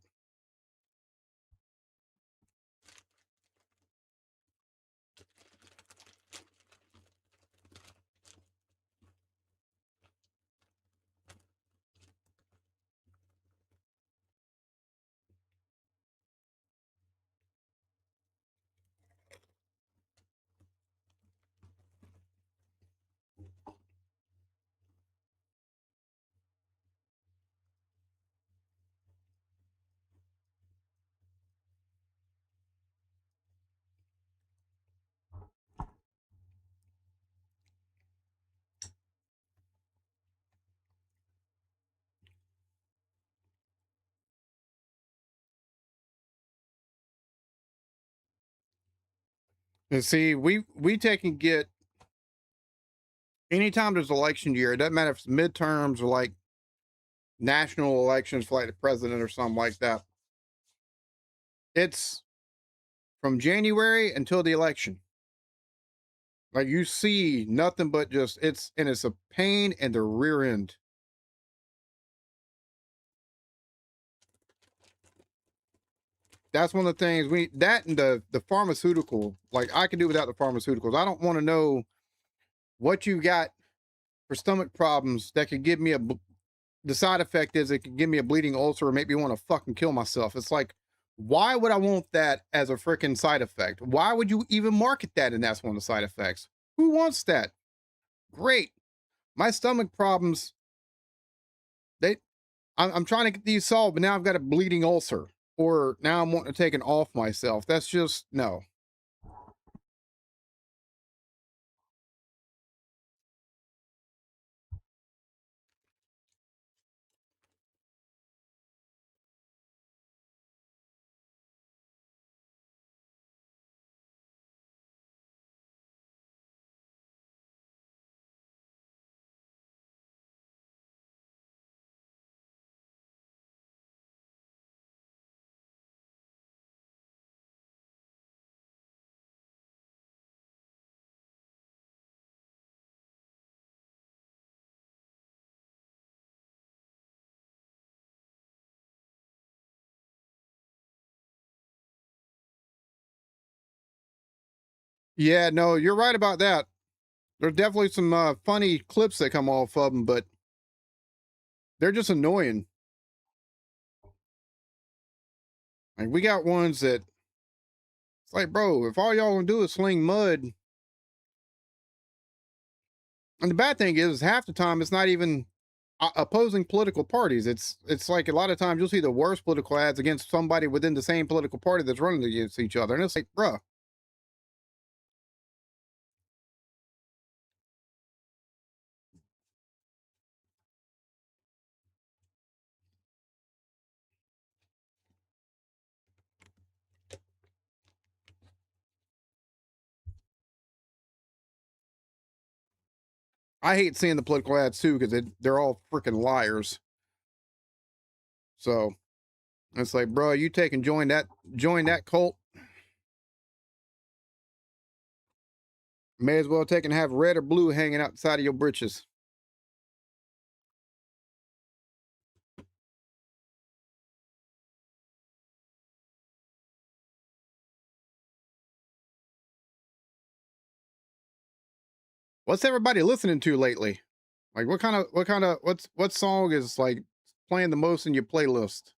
And see, we take and get anytime there's election year, it doesn't matter if it's midterms or like national elections for like the president or something like that. It's from January until the election. Like you see nothing but just it's a pain in the rear end. That's one of the things that and the pharmaceutical, like I can do without the pharmaceuticals. I don't want to know what you got for stomach problems that could give me the side effect is it could give me a bleeding ulcer or make me want to fucking kill myself. It's like, Why would I want that as a freaking side effect? Why would you even market that and that's one of the side effects? Who wants that? Great. My stomach problems, they I'm trying to get these solved, but now I've got a bleeding ulcer. Or now I'm wanting to take it off myself. That's just no. Yeah, no, you're right about that. There's definitely some funny clips that come off of them, but they're just annoying. Like we got ones that it's like, bro, if all y'all gonna do is sling mud, and the bad thing is half the time it's not even opposing political parties. It's like a lot of times you'll see the worst political ads against somebody within the same political party that's running against each other, and it's like, bruh. I hate seeing the political ads too because they're all freaking liars. So it's like, bro, you take and join that cult. May as well take and have red or blue hanging outside of your britches. What's everybody listening to lately? Like what song is like playing the most in your playlist?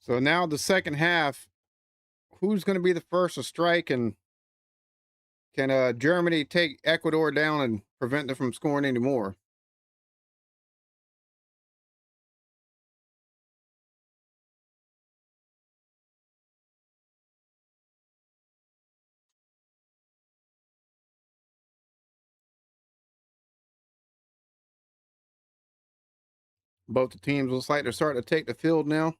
So now the second half, who's going to be the first to strike, and can Germany take Ecuador down and prevent them from scoring any more? Both the teams looks like they're starting to take the field now.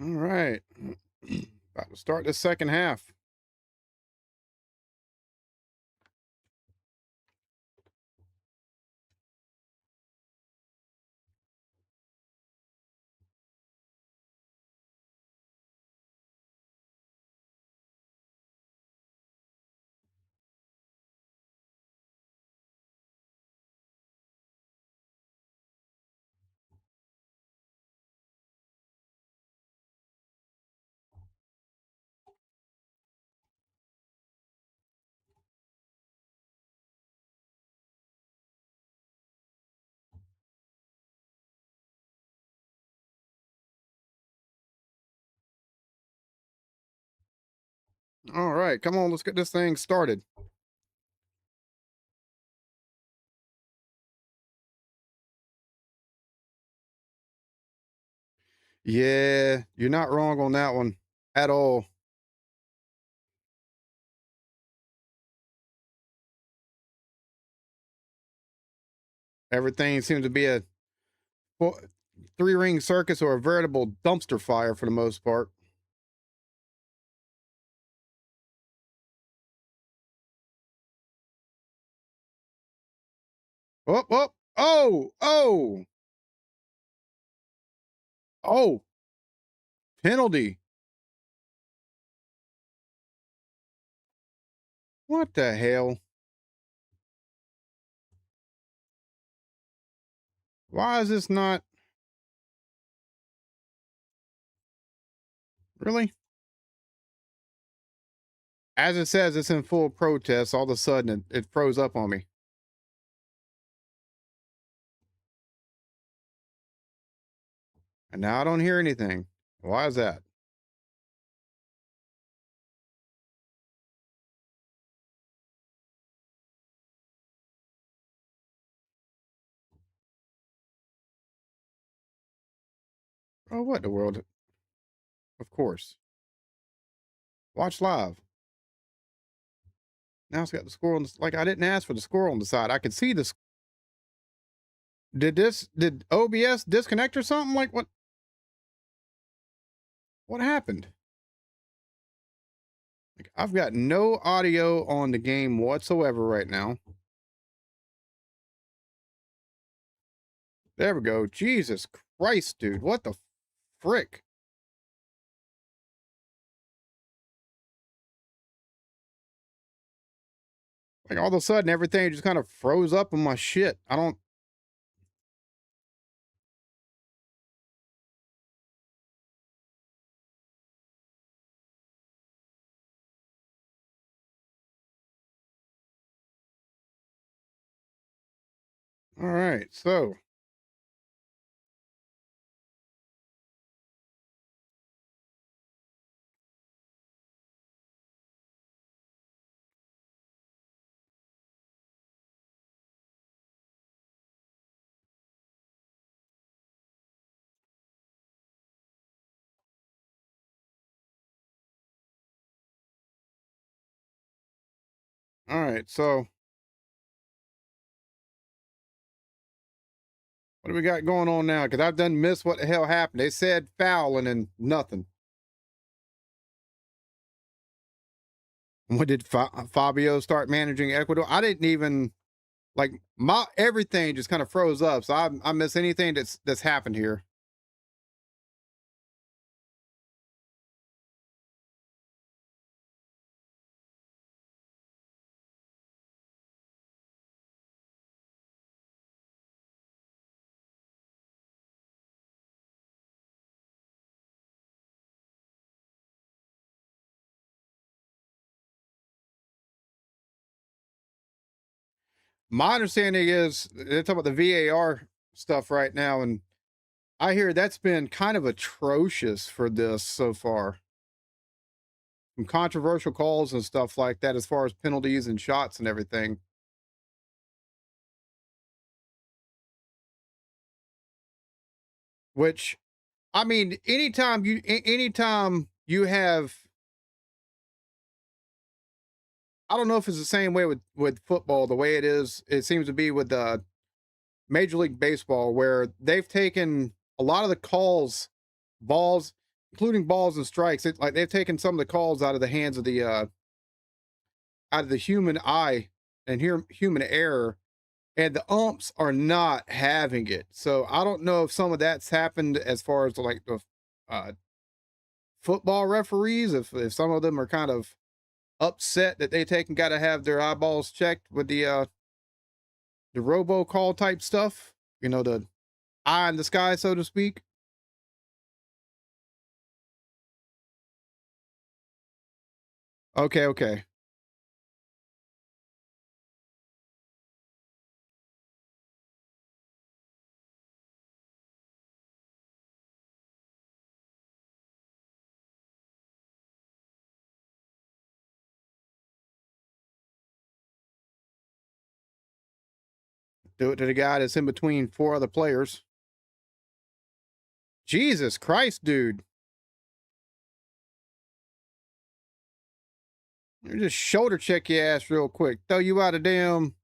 All right. About to start the second half. All right, come on, let's get this thing started. Yeah, you're not wrong on that one at all. Everything seems to be a well, three ring circus or a veritable dumpster fire for the most part. Oh, oh, oh, oh, oh, penalty. What the hell? Why is this not really? As it says, it's in full protest. All of a sudden, it froze up on me. And now I don't hear anything. Why is that? Oh, what in the world? Of course. Watch live. Now it's got the score on the, like I didn't ask for the score on the side. I could see the did OBS disconnect or something? Like what happened? Like I've got no audio on the game whatsoever right now. There we go. Jesus Christ, dude. What the frick? Like all of a sudden everything just kind of froze up on my shit. I don't all right. So all right. So what do we got going on now? Because I've done missed what the hell happened. They said foul and then nothing. When did Fabio start managing Ecuador? I didn't even like my everything just kind of froze up. So I miss anything that's happened here. My understanding is they're talking about the VAR stuff right now, and I hear that's been kind of atrocious for this so far. Some controversial calls and stuff like that, as far as penalties and shots and everything. Which, I mean, anytime you have, I don't know if it's the same way with football, the way it is. It seems to be with Major League Baseball, where they've taken a lot of the calls, balls, including balls and strikes. Like they've taken some of the calls out of the hands of the out of the human eye and human error, and the umps are not having it. So I don't know if some of that's happened as far as like the uh, football referees, if some of them are kind of upset that they take and got to have their eyeballs checked with the robocall type stuff. You know, the eye in the sky, so to speak. Okay, okay. Do it to the guy that's in between four other players. Jesus Christ, dude. You just shoulder check your ass real quick. Throw you out of bounds.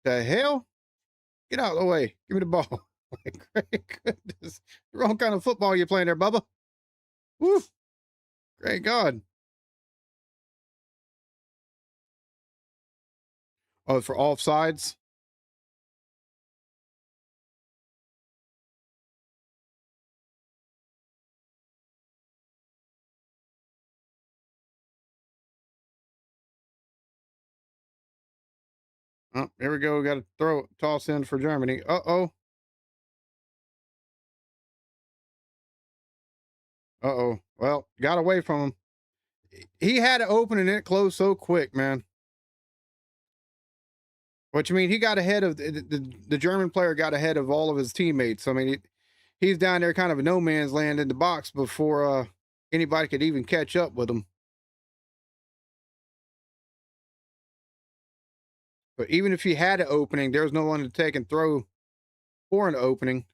The hell? Get out of the way. Give me the ball. Great goodness. The wrong kind of football you playing there, Bubba. Woo. Great God. Oh, for offsides? Oh, here we go. Got to toss in for Germany. Uh-oh. Uh-oh. Well, got away from him. He had it open and it closed so quick, man. What you mean? He got ahead of the German player got ahead of all of his teammates. I mean, he's down there kind of a no man's land in the box before anybody could even catch up with him. But even if he had an opening, there was no one to take and throw for an opening.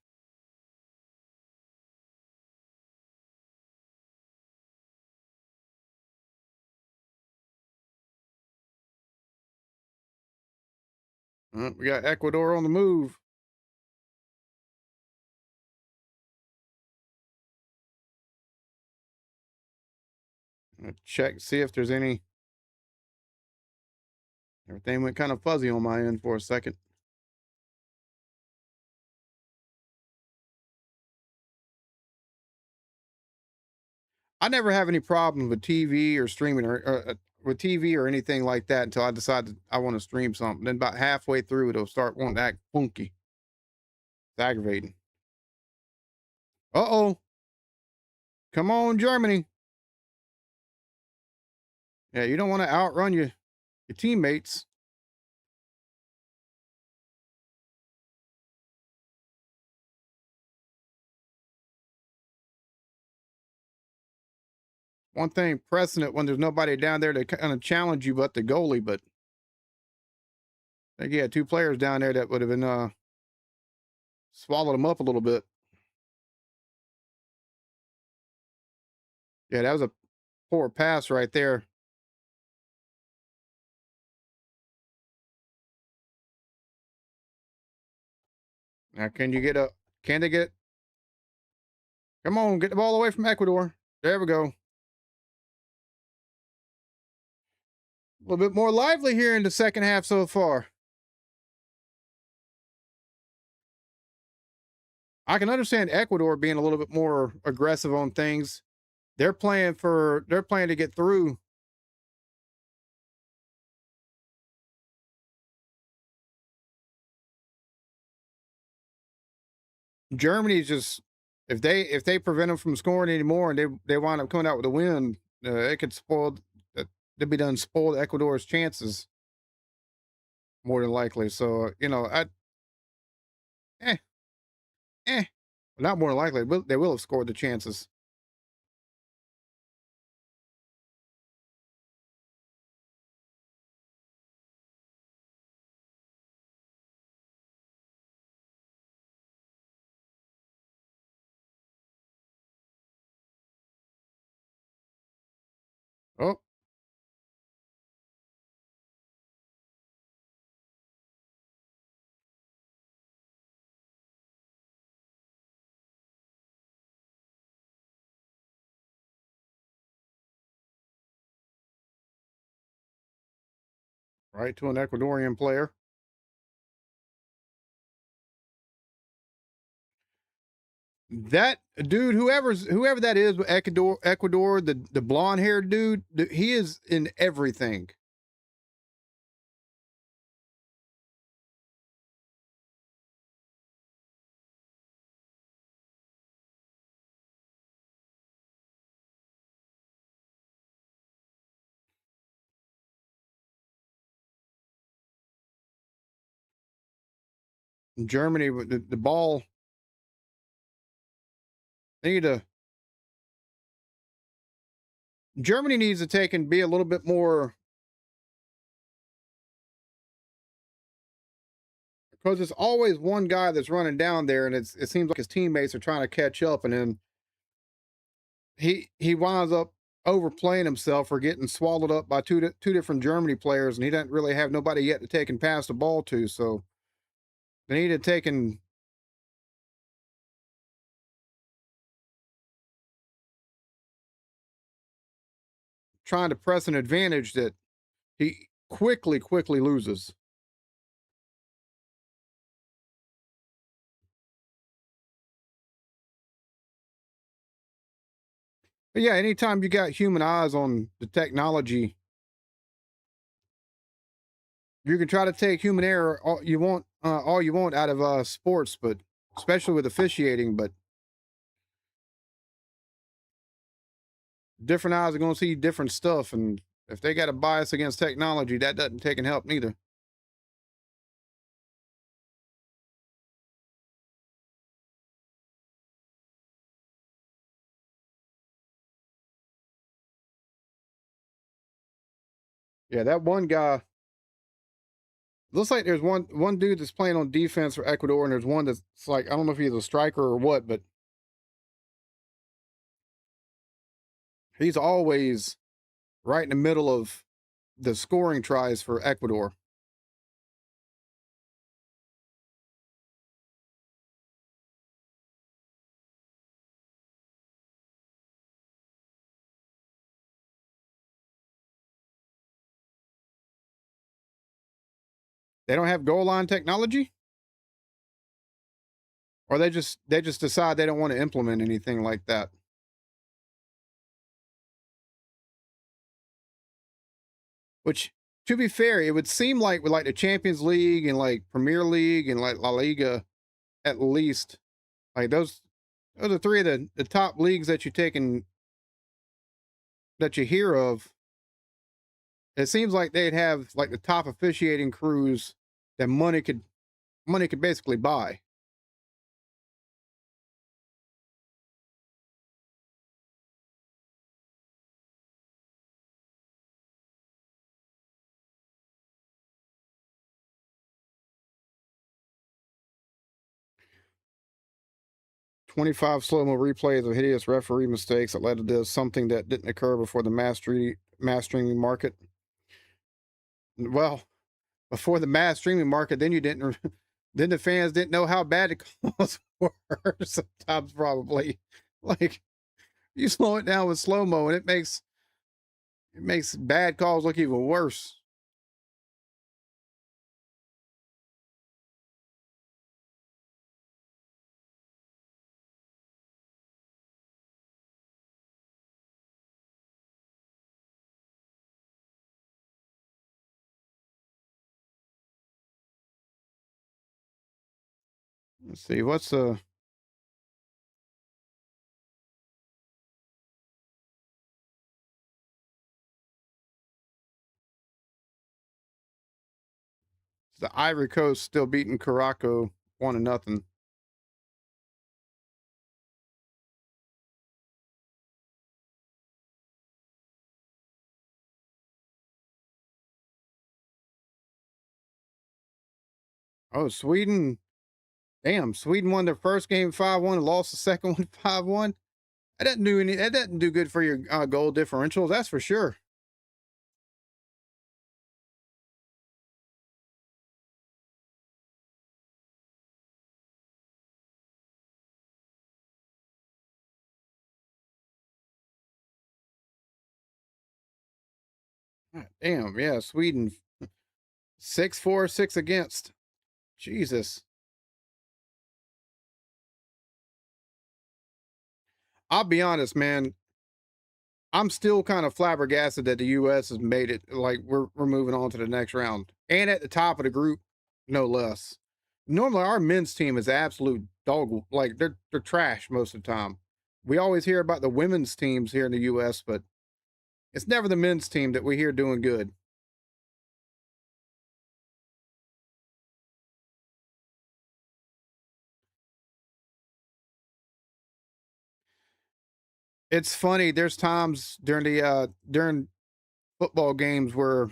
We got Ecuador on the move. Check, see if there's any. Everything went kind of fuzzy on my end for a second. I never have any problem with TV or streaming or with TV or anything like that until I decide that I want to stream something. Then about halfway through, it'll start wanting to act funky. It's aggravating. Uh-oh. Come on, Germany. Yeah, you don't want to outrun your teammates. One thing, pressing it when there's nobody down there to kind of challenge you but the goalie, but I think he had two players down there that would have been swallowed him up a little bit. Yeah, that was a poor pass right there. Now, can they get, come on, get the ball away from Ecuador. There we go. A little bit more lively here in the second half so far. I can understand Ecuador being a little bit more aggressive on things. They're playing to get through. Germany's just, if they prevent them from scoring anymore and they wind up coming out with a win, it could spoil they'd be done spoil Ecuador's chances more than likely. So, I eh, eh. Not more than likely, but they will have scored the chances. Oh, right to an Ecuadorian player. That dude, whoever that is with Ecuador, the blonde haired dude, he is in everything. In Germany, with the ball, they need to. Germany needs to take and be a little bit more because it's always one guy that's running down there, and it seems like his teammates are trying to catch up, and then he winds up overplaying himself or getting swallowed up by two different Germany players, and he doesn't really have nobody yet to take and pass the ball to. So they need to take and trying to press an advantage that he quickly loses. But yeah, anytime you got human eyes on the technology, you can try to take human error all you want out of sports, but especially with officiating. But different eyes are going to see different stuff, and if they got a bias against technology, that doesn't take and help neither. Yeah, that one guy looks like there's one dude that's playing on defense for Ecuador, and there's one that's like I don't know if he's a striker or what, but he's always right in the middle of the scoring tries for Ecuador. They don't have goal line technology, or they just decide they don't want to implement anything like that. Which, to be fair, it would seem like with like the Champions League and like Premier League and like La Liga, at least, like those are three of the top leagues that you take and that you hear of. It seems like they'd have like the top officiating crews that money could basically buy. 25 slow mo replays of hideous referee mistakes that led to something that didn't occur before the mass streaming market. Well, before the mass streaming market, then you didn't. Then the fans didn't know how bad the calls were. Sometimes, probably, like you slow it down with slow mo, and it makes bad calls look even worse. Let's see, what's the Ivory Coast still beating Caraco 1-0. Oh, Sweden. Damn, Sweden won their first game 5-1 and lost the second one 5-1. That doesn't do good for your goal differentials, that's for sure. God damn, yeah, Sweden 6-4, 6 against. Jesus. I'll be honest, man. I'm still kind of flabbergasted that the US has made it. Like we're moving on to the next round. And at the top of the group, no less. Normally our men's team is absolute dog, like they're trash most of the time. We always hear about the women's teams here in the US, but it's never the men's team that we hear doing good. It's funny, there's times during football games where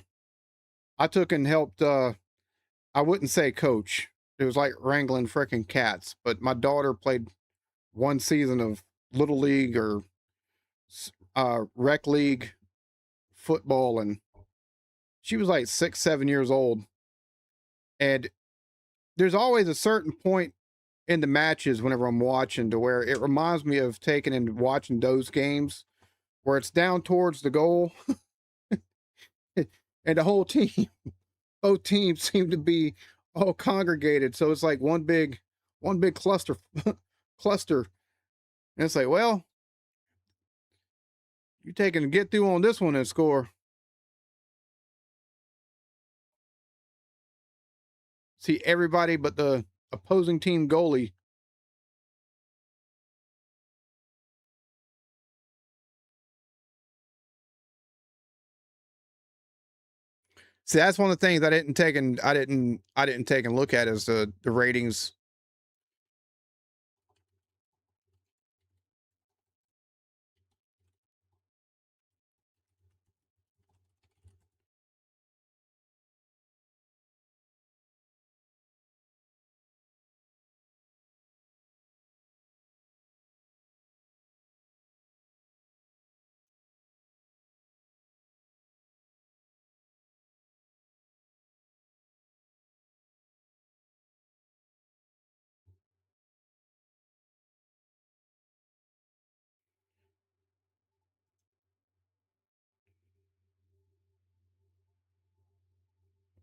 I took and helped I wouldn't say coach. It was like wrangling freaking cats. But my daughter played one season of little league or rec league football, and she was like 6, 7 years old. And there's always a certain point in the matches whenever I'm watching to where it reminds me of taking and watching those games where it's down towards the goal and the whole team, both teams seem to be all congregated. So it's like one big cluster, cluster. And it's like, well, you taking a get through on this one and score. See everybody but the opposing team goalie. See, that's one of the things I didn't take and look at is the ratings.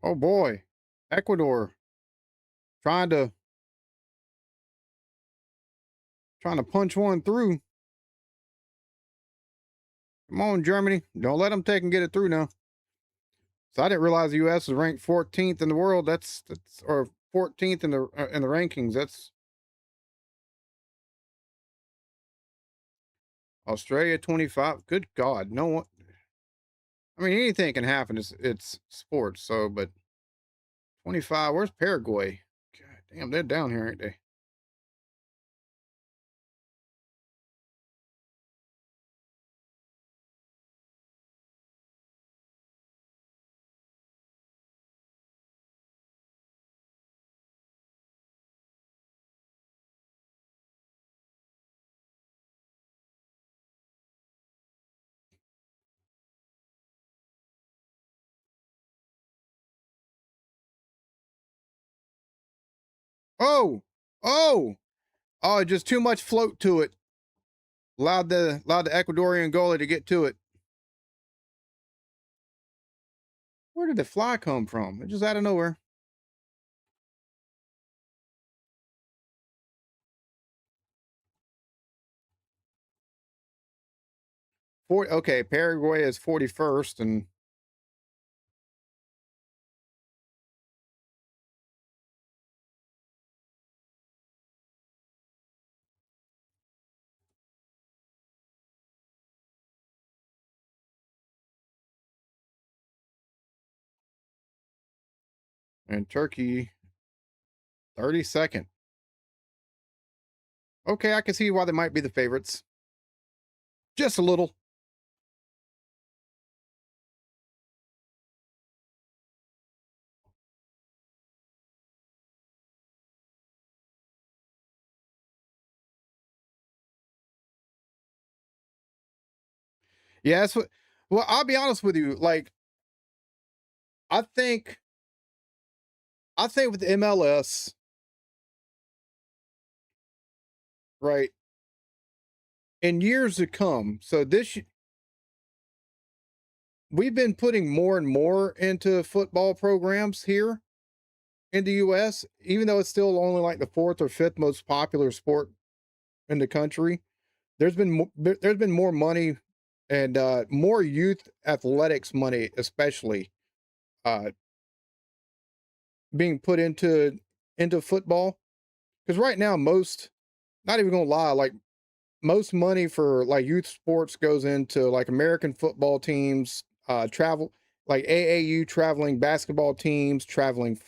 Oh boy, Ecuador trying to trying to punch one through. Come on, Germany, don't let them take and get it through now. So I didn't realize the U.S. was ranked 14th in the world. That's or 14th in the rankings. That's Australia 25. Good God, no one. I mean, anything can happen. It's sports. So, but 25. Where's Paraguay? God damn, they're down here, ain't they? Oh, oh, oh! Just too much float to it. Allowed the Ecuadorian goalie to get to it. Where did the fly come from? It just out of nowhere. 40, okay, Paraguay is 41st, and Turkey 32nd. Okay, I can see why they might be the favorites. Just a little. Yeah, that's what. Well, I'll be honest with you. Like, I think, I think with the MLS, right, in years to come. So we've been putting more and more into football programs here in the U.S., even though it's still only like the fourth or fifth most popular sport in the country. There's been more money and more youth athletics money, especially uh, being put into football. Because right now, not even gonna lie, like most money for like youth sports goes into like American football teams, travel like AAU traveling basketball teams, traveling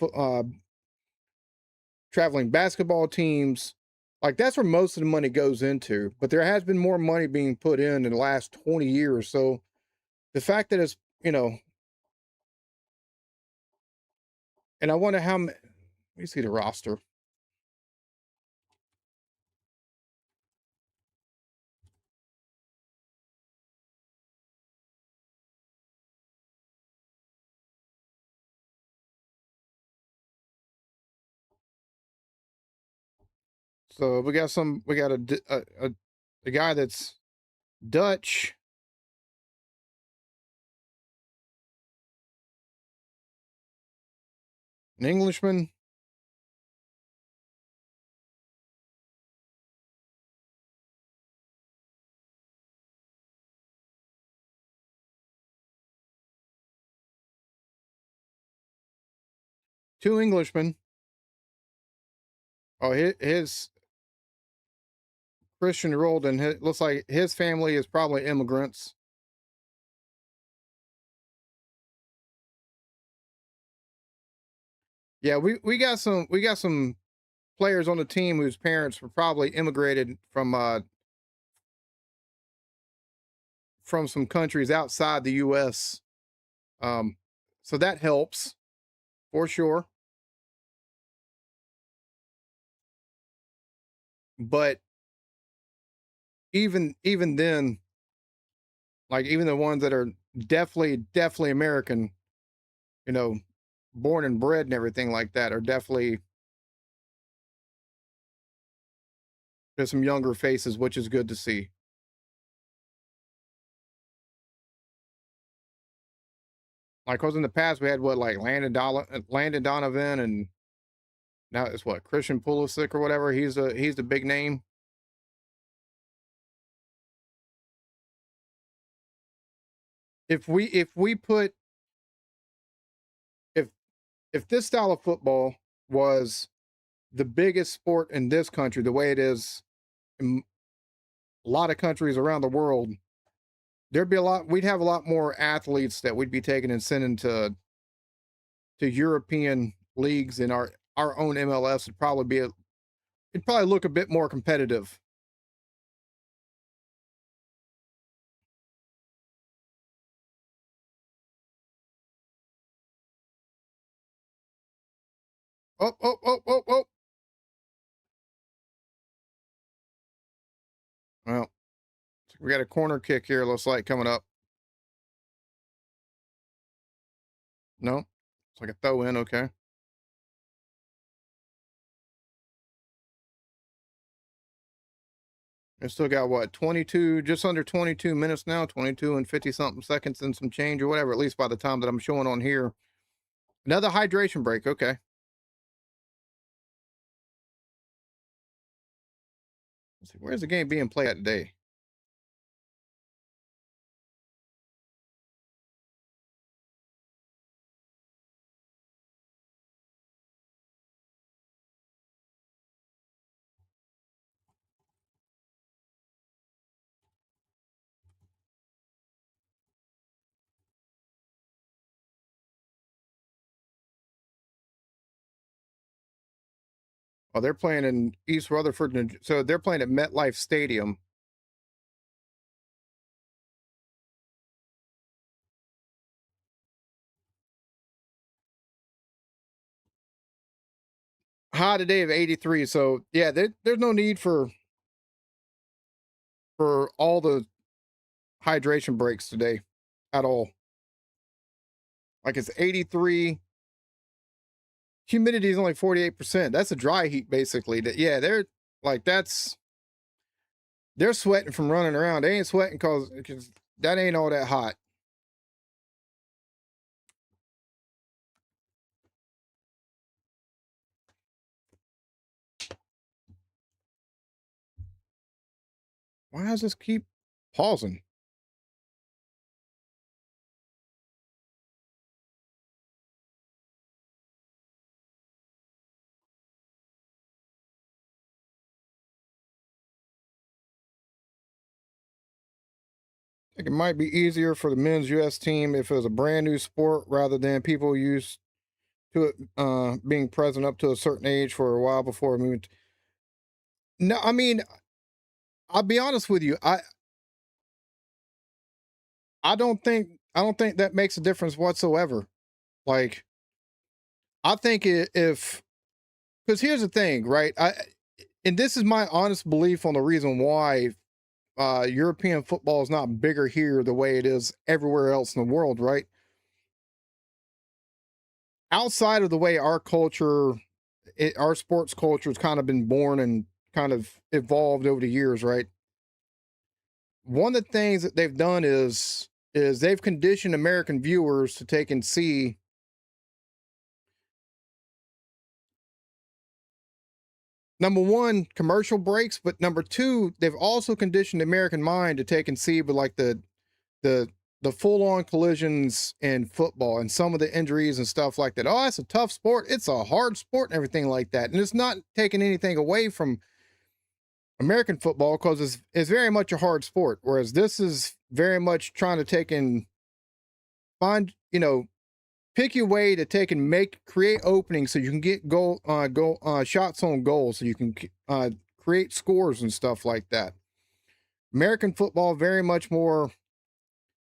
basketball teams. Like that's where most of the money goes into. But there has been more money being put in the last 20 years. So the fact that it's, and I wonder how. Let me see the roster. So we got a guy that's Dutch, an Englishman, two Englishmen. Oh, his Christian Roldan. Looks like his family is probably immigrants. Yeah, we got some players on the team whose parents were probably immigrated from some countries outside the U.S. Um, so that helps for sure. But even then, like even the ones that are definitely American, you know, born and bred and everything like that, are definitely there's some younger faces, which is good to see. Like, cause in the past we had what like Landon Donovan, and now it's what Christian Pulisic or whatever. He's the big name. If we put if if this style of football was the biggest sport in this country, the way it is in a lot of countries around the world, there'd be a lot. We'd have a lot more athletes that we'd be taking and sending to European leagues, and our own MLS would probably it'd probably look a bit more competitive. Oh, oh, oh, oh, oh. Well, we got a corner kick here. Looks like coming up. No, it's like a throw in. Okay. It's still got what 22, just under 22 minutes now, 22 and 50 something seconds and some change or whatever. At least by the time that I'm showing on here. Another hydration break. Okay. Let's see, where's the game being played at today? Oh, they're playing in East Rutherford, so they're playing at MetLife Stadium. High today of 83. So yeah, there's no need for all the hydration breaks today at all. Like it's 83. Humidity is only 48%. That's a dry heat basically. Yeah, they're sweating from running around. They ain't sweating because that ain't all that hot. Why does this keep pausing? I think it might be easier for the men's US team if it was a brand new sport rather than people used to it being present up to a certain age for a while before moving. No, I mean, I'll be honest with you. I don't think that makes a difference whatsoever. Like, I think if Because here's the thing, right? And this is my honest belief on the reason why European football is not bigger here the way it is everywhere else in the world, right? Outside of the way our culture, our sports culture has kind of been born and kind of evolved over the years, right? One of the things that they've done is they've conditioned American viewers to take and see number one, commercial breaks, but number two, they've also conditioned the American mind to take and see, but like the the full on collisions in football and some of the injuries and stuff like that. Oh, it's a tough sport. It's a hard sport and everything like that. And it's not taking anything away from American football because it's very much a hard sport. Whereas this is very much trying to take and find, pick your way to take and create openings so you can get shots on goal so you can create scores and stuff like that. American football very much more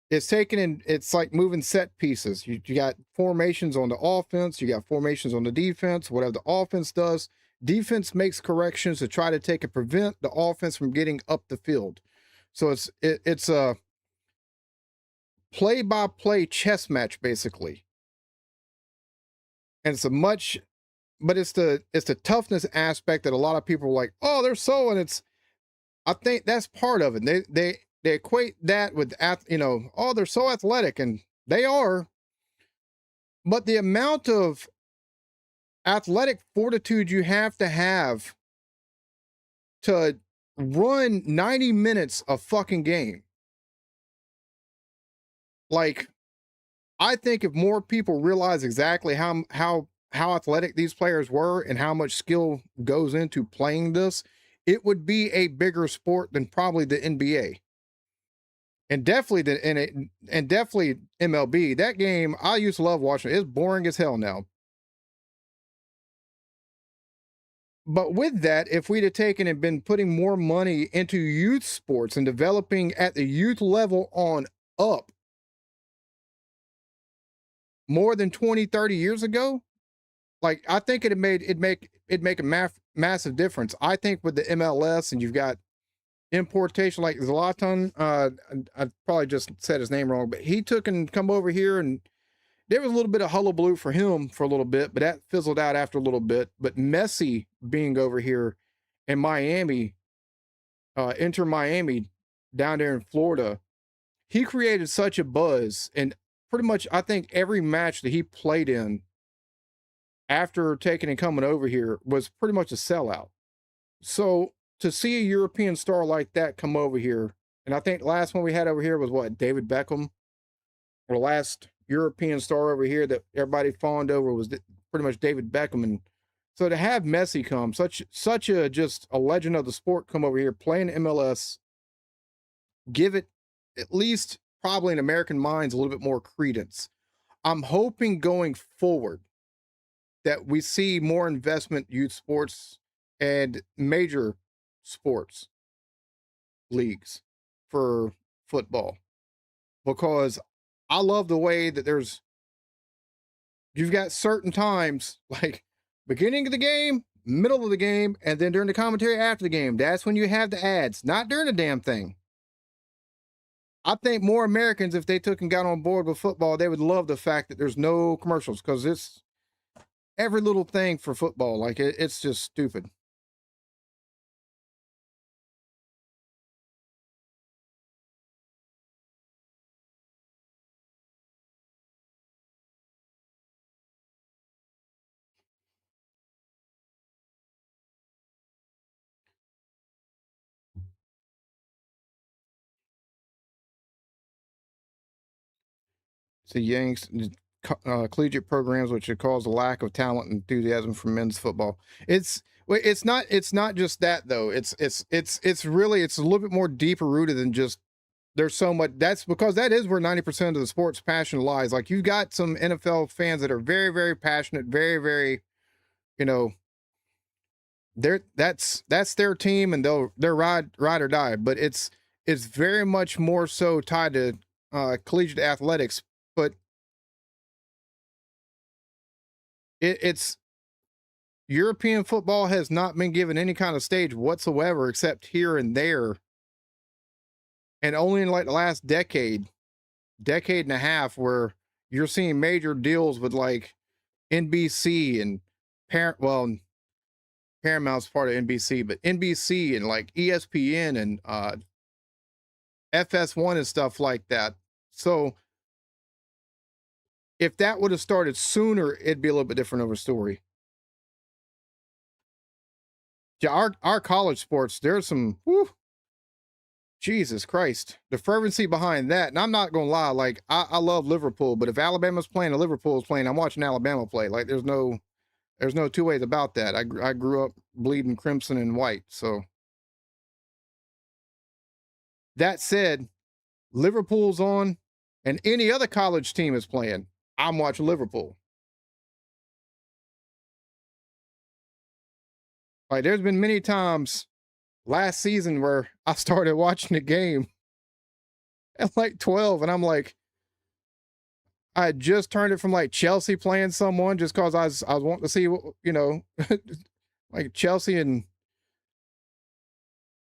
it's taken in it's like moving set pieces. You got formations on the offense, you got formations on the defense. Whatever the offense does, defense makes corrections to try to take and prevent the offense from getting up the field. So it's a play by play chess match basically. And it's a much but it's the toughness aspect that a lot of people are like, oh, they're so, and it's I think that's part of it. They equate that with oh, they're so athletic, and they are, but the amount of athletic fortitude you have to run 90 minutes of fucking game. Like, I think if more people realize exactly how athletic these players were and how much skill goes into playing this, it would be a bigger sport than probably the NBA. And definitely and definitely MLB. That game I used to love watching. It's boring as hell now. But with that, if we'd have taken and been putting more money into youth sports and developing at the youth level on up more than 20, 30 years ago, like I think it'd make a massive difference. I think with the MLS and you've got importation like Zlatan, I probably just said his name wrong, but he took and come over here and there was a little bit of hullabaloo for him for a little bit, but that fizzled out after a little bit. But Messi being over here in Miami, Inter Miami down there in Florida, he created such a buzz. And pretty much, I think every match that he played in after taking and coming over here was pretty much a sellout. So to see a European star like that come over here, and I think the last one we had over here was what, David Beckham? Or the last European star over here that everybody fawned over was pretty much David Beckham. And so to have Messi come, such a just a legend of the sport, come over here playing MLS, give it at least probably in American minds a little bit more credence. I'm hoping going forward that we see more investment youth sports and major sports leagues for football because I love the way that you've got certain times like beginning of the game, middle of the game, and then during the commentary after the game. That's when you have the ads, not during the damn thing. I think more Americans, if they took and got on board with football, they would love the fact that there's no commercials because it's every little thing for football. Like it's just stupid. So Yanks collegiate programs, which have caused a lack of talent and enthusiasm for men's football. It's not just that though. It's really it's a little bit more deeper rooted than just there's so much. That's because that is where 90% of the sports passion lies. Like you've got some NFL fans that are very very passionate, very very you know that's their team and they're ride or die. But it's very much more so tied to collegiate athletics. But it's European football has not been given any kind of stage whatsoever except here and there. And only in like the last decade and a half, where you're seeing major deals with like NBC and Paramount's part of NBC, but NBC and like ESPN and FS1 and stuff like that. So if that would have started sooner, it'd be a little bit different of a story. Yeah, our college sports, there's some Jesus Christ, the fervency behind that. And I'm not gonna lie, like I love Liverpool, but if Alabama's playing and Liverpool's playing, I'm watching Alabama play. Like there's no two ways about that. I grew up bleeding crimson and white. So that said, Liverpool's on, and any other college team is playing, I'm watching Liverpool. Like there's been many times last season where I started watching the game at like 12, and I'm like, I had just turned it from like Chelsea playing someone just because I was wanting to see, like Chelsea, and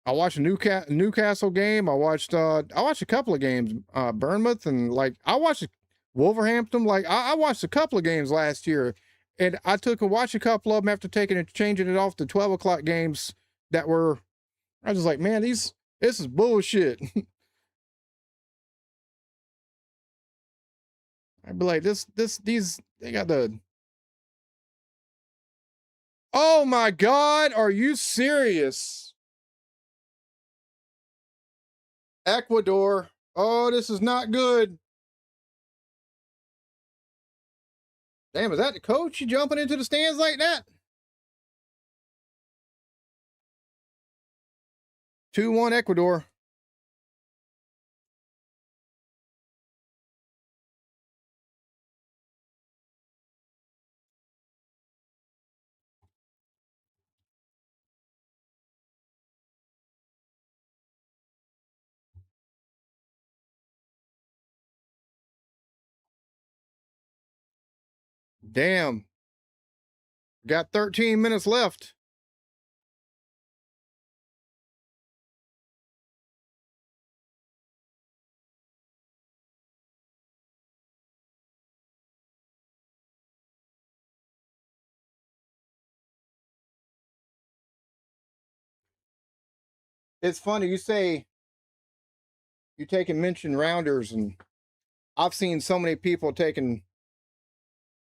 I watched a Newcastle game. I watched a couple of games, Bournemouth, and like I watched Wolverhampton. Like I watched a couple of games last year, and I took and watched a couple of them after taking and changing it off to 12 o'clock games that were. I was just like, man, this is bullshit. I'd be like, these they got the. Oh my God, are you serious? Ecuador. Oh, this is not good. Damn, is that the coach? You jumping into the stands like that? 2-1 Ecuador. Damn. Got 13 minutes left. It's funny you take and mention rounders, and I've seen so many people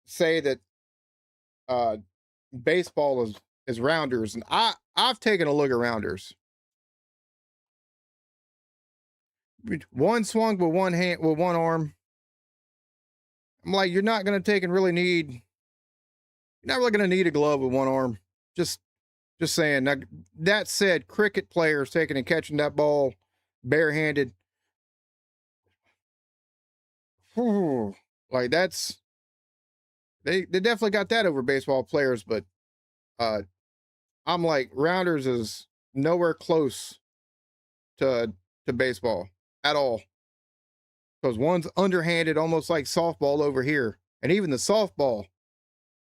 say that uh baseball is rounders, and I've taken a look at rounders. One swung with one hand with one arm. I'm like, you're not gonna take and really need you're not really gonna need a glove with one arm. Just just saying. Now, that said, cricket players taking and catching that ball barehanded, whew, like they definitely got that over baseball players, but uh I'm like, rounders is nowhere close to baseball at all, because one's underhanded, almost like softball over here, and even the softball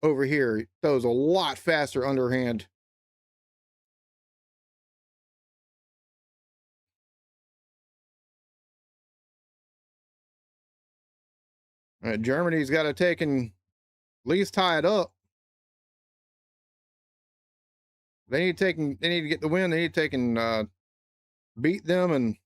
over here throws a lot faster underhand. Germany's got to take and at least tie it up. They need to get the win. They need to take and beat them, and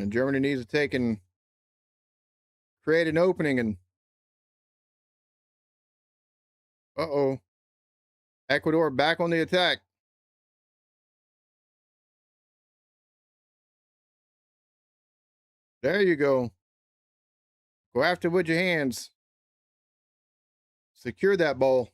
Germany needs to take and create an opening. And oh, Ecuador back on the attack. There you go. Go after it with your hands. Secure that ball.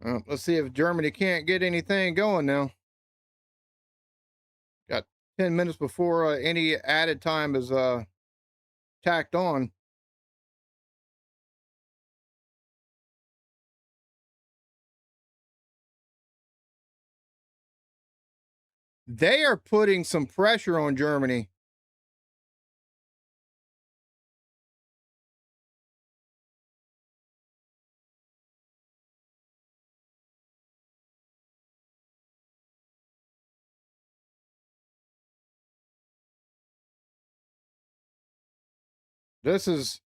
Let's see if Germany can't get anything going now. Got 10 minutes before any added time is tacked on. They are putting some pressure on Germany. This is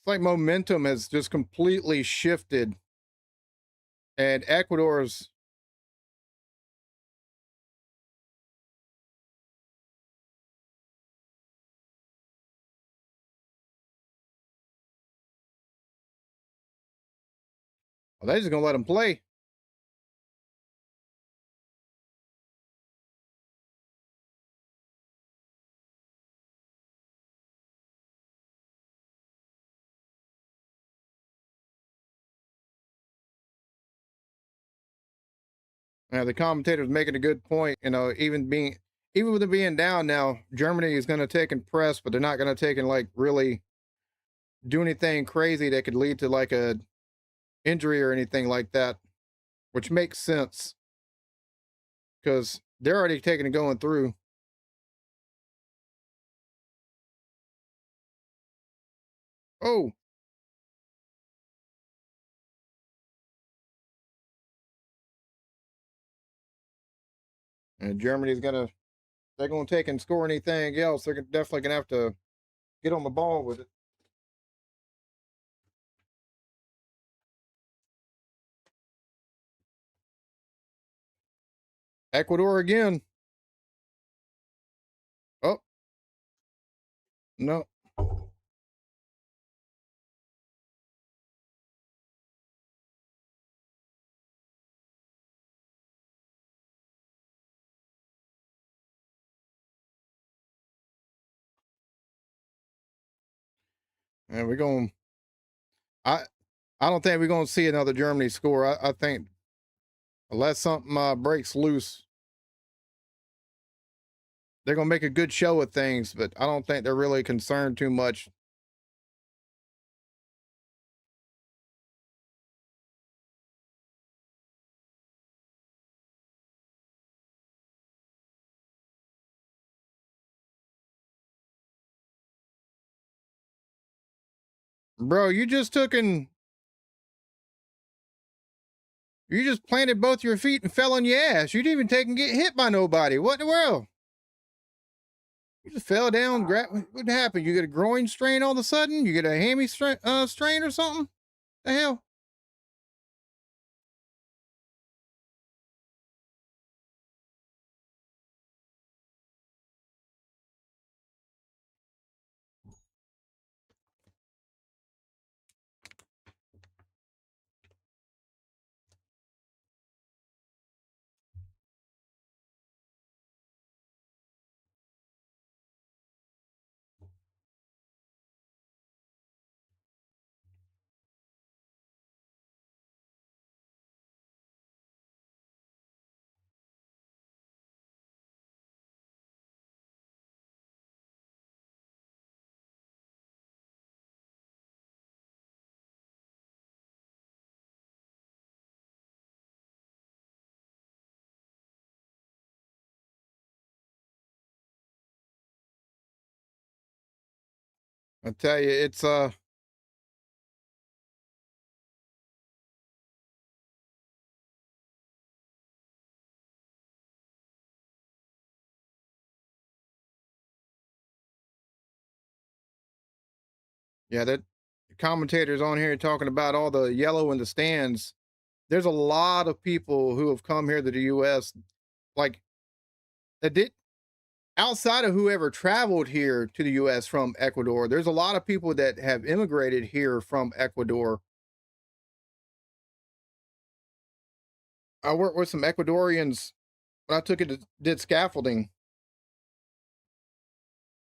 It's like momentum has just completely shifted, and Ecuador's well, they're just gonna let them play. The commentator's making a good point. Even with it being down now, Germany is going to take and press, but they're not going to take and like really do anything crazy that could lead to like a injury or anything like that, which makes sense because they're already taking and going through. Oh, and they're gonna take and score anything else. They're definitely gonna have to get on the ball with it. Ecuador again. Oh no, and we're going. I I don't think we're gonna see another Germany score. I think unless something breaks loose, they're gonna make a good show of things. But I don't think they're really concerned too much. Bro, you just planted both your feet and fell on your ass. You didn't even take and get hit by nobody. What in the world? You just fell down. What happened? You get a groin strain all of a sudden? You get a strain or something? The hell? I tell you, it's yeah, that commentators on here talking about all the yellow in the stands. There's a lot of people who have come here to the US like that did outside of whoever traveled here to the US from Ecuador. There's a lot of people that have immigrated here from Ecuador. I worked with some Ecuadorians when I did scaffolding.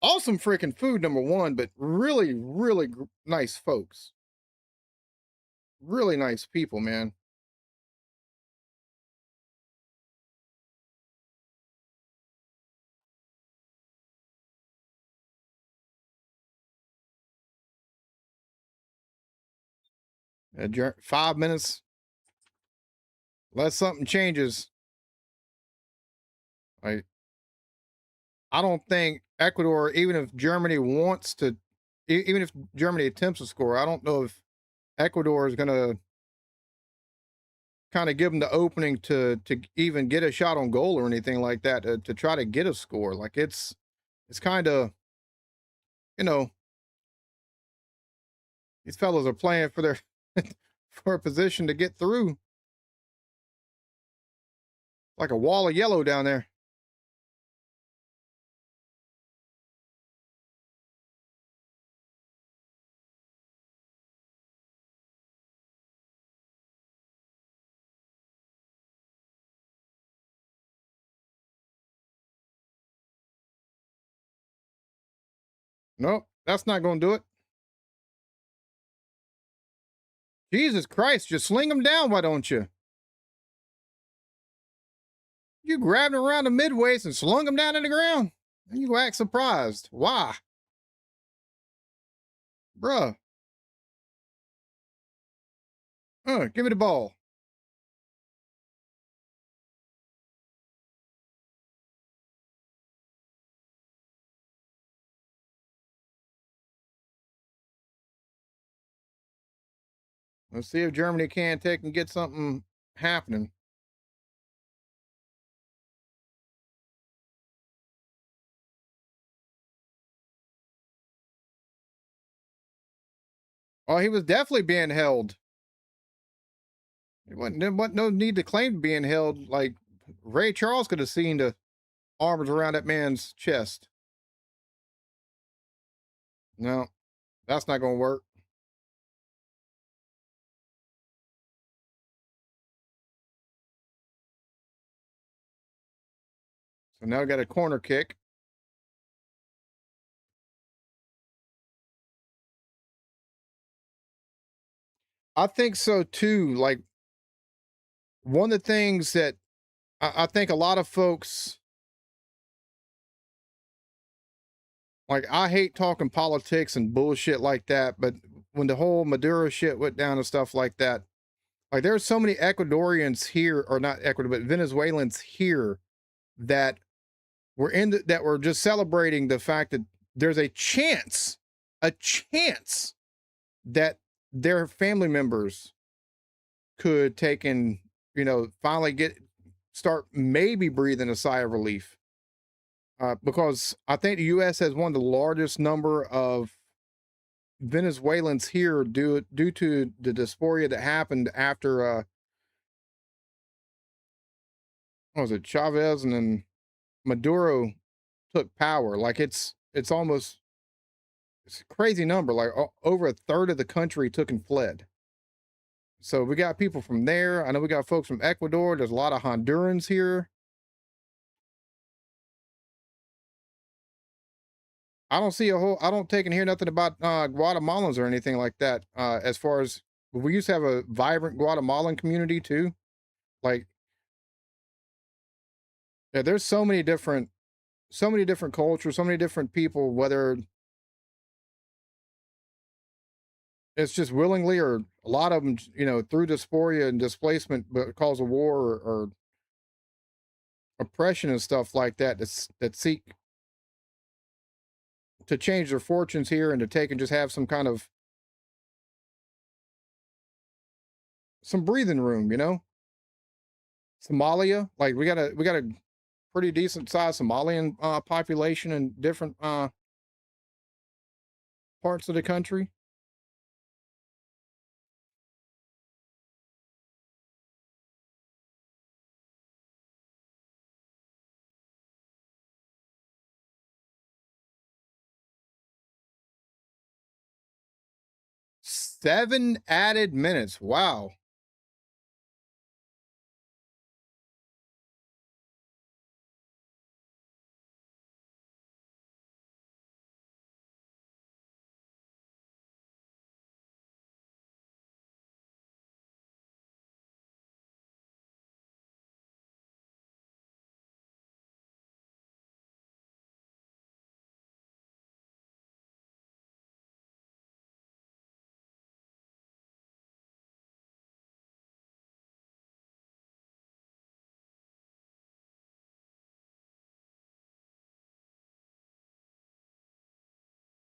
Awesome freaking food, number one, but really, really nice folks. Really nice people, man. Adjourn 5 minutes. Unless something changes. Like, I don't think Ecuador, even if Germany wants to, even if Germany attempts to score, I don't know if Ecuador is going to kind of give them the opening to even get a shot on goal or anything like that to try to get a score. Like it's kind of, you know, these fellas are playing for their for a position to get through. Like a wall of yellow down there. Nope, that's not going to do it. Jesus Christ, just sling them down, why don't you? You grabbed them around the midwaist and slung them down to the ground. And you act surprised. Why? Bruh. Give me the ball. Let's see if Germany can take and get something happening. Oh, he was definitely being held. There wasn't no need to claim being held. Like Ray Charles could have seen the arms around that man's chest. No, that's not going to work. So now we got a corner kick. I think so too. Like one of the things that I think a lot of folks like, I hate talking politics and bullshit like that, but when the whole Maduro shit went down and stuff like that, like there's so many Ecuadorians here, or not Ecuador, but Venezuelans here that that were just celebrating the fact that there's a chance that their family members could take and, finally start maybe breathing a sigh of relief. Because I think the U.S. has one of the largest number of Venezuelans here due to the dysphoria that happened after what was it, Chavez and then Maduro took power. Like it's a crazy number. Like over a third of the country took and fled. So we got people from there. I know we got folks from Ecuador. There's a lot of Hondurans here. I don't take and hear nothing about Guatemalans or anything like that. As far as we used to have a vibrant Guatemalan community too. Like, yeah, there's so many different cultures, so many different people, whether it's just willingly or a lot of them, through dysphoria and displacement because of war or oppression and stuff like that, that seek to change their fortunes here and to take and just have some kind of some breathing room, Somalia, like we got a pretty decent sized Somalian population in different parts of the country. Seven added minutes. Wow.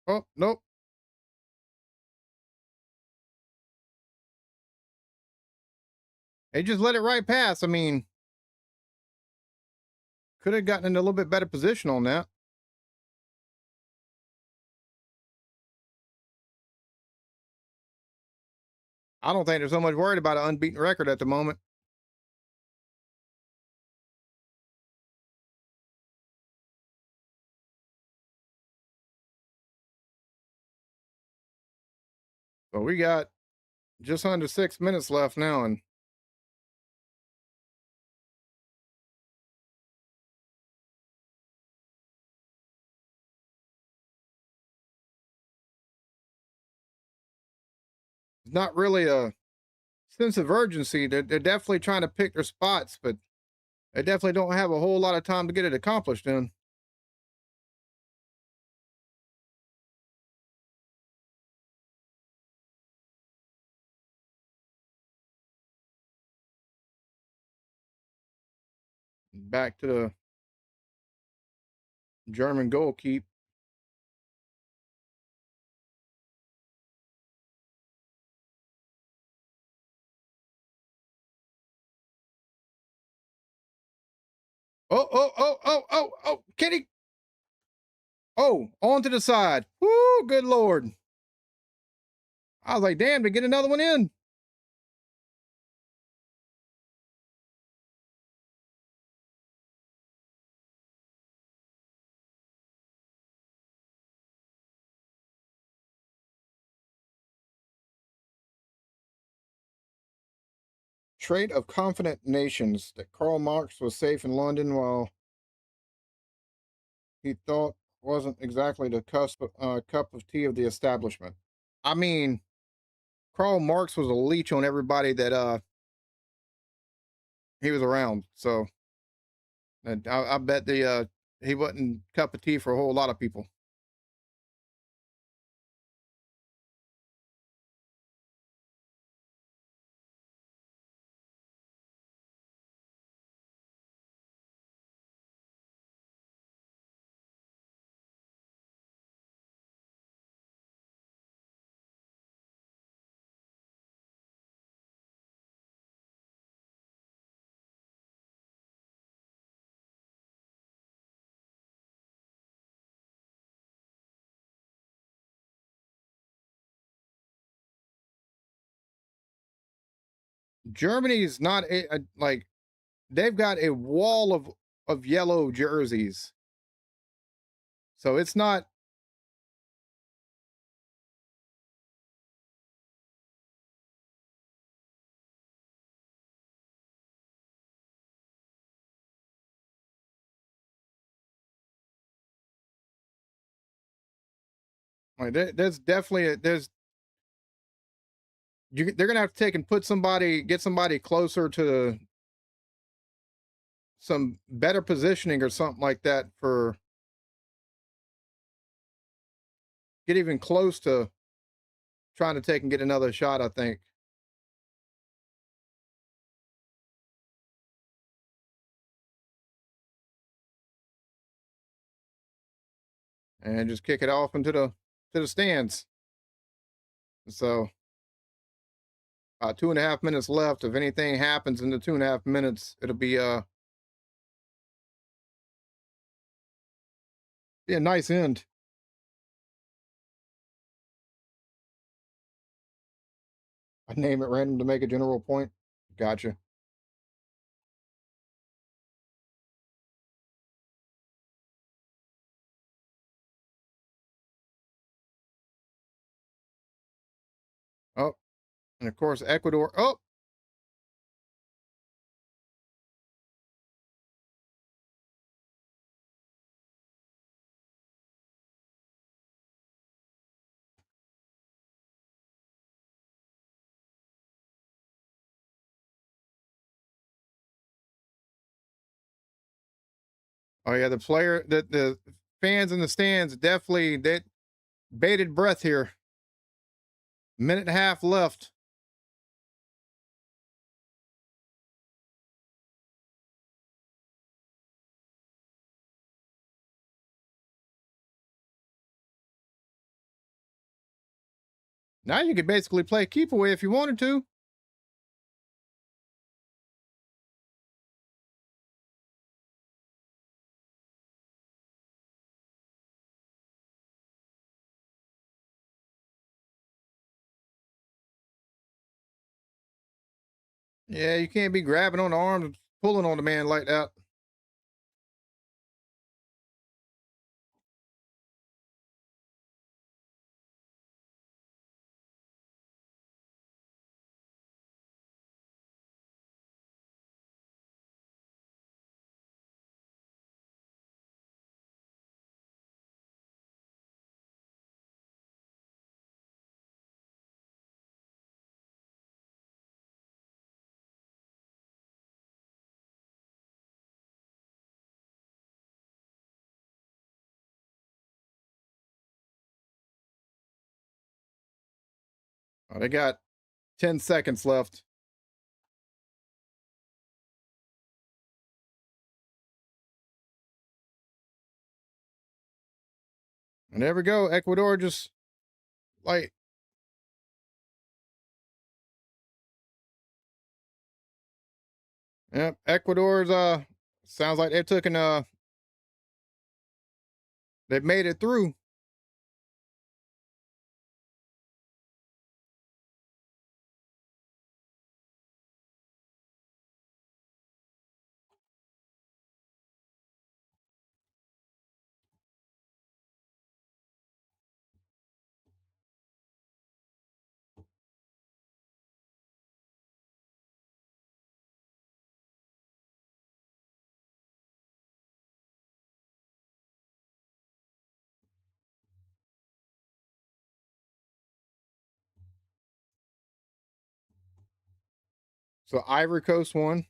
Oh, nope. They just let it right pass. I mean, could have gotten in a little bit better position on that. I don't think they're so much worried about an unbeaten record at the moment. But we got just under 6 minutes left now, and not really a sense of urgency. They're definitely trying to pick their spots, but they definitely don't have a whole lot of time to get it accomplished in. Back to the German goal keep. Oh, oh, oh, oh, oh, oh, Kitty. Oh, on to the side. Woo, good Lord. I was like, damn, to get another one in. Trait of confident nations that Karl Marx was safe in London while he thought wasn't exactly the cup of tea of the establishment. I mean, Karl Marx was a leech on everybody that he was around. So I bet the he wasn't cup of tea for a whole lot of people. Germany's not like they've got a wall of yellow jerseys. So it's not like there's definitely there's they're gonna have to take and put somebody get somebody closer to some better positioning or something like that for get even close to trying to take and get another shot. I think and just kick it off into the stands. So 2.5 minutes left. If anything happens in the 2.5 minutes, it'll be a nice end. I name it random to make a general point. Gotcha. Oh, and of course Ecuador. Oh, oh yeah. The fans in the stands definitely that bated breath here. Minute and a half left. Now you could basically play keep away if you wanted to. Yeah, you can't be grabbing on the arms and pulling on the man like that. Oh, they got 10 seconds left. And there we go. Ecuador just like, yep, Ecuador's sounds like they took an they made it through. So Ivory Coast won.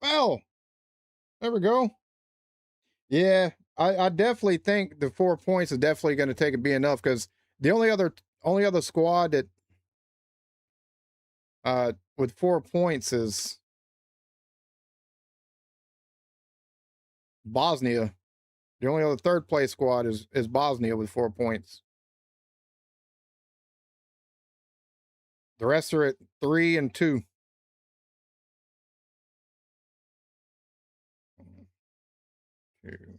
Well, there we go. Yeah, I definitely think the 4 points is definitely going to take it be enough because the only other squad that with 4 points is Bosnia. The only other third place squad is Bosnia with 4 points. The rest are at 3 and 2. Two.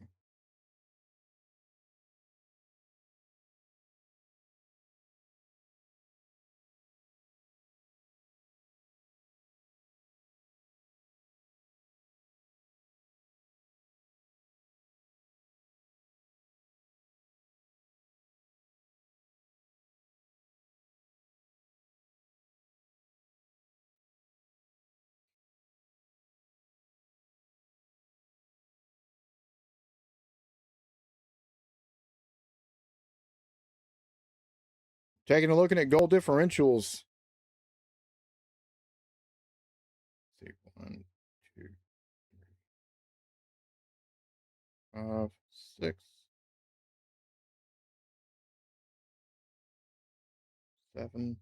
Taking a look at goal differentials. Let's see, 1, 2, 3, 5, 6, 7,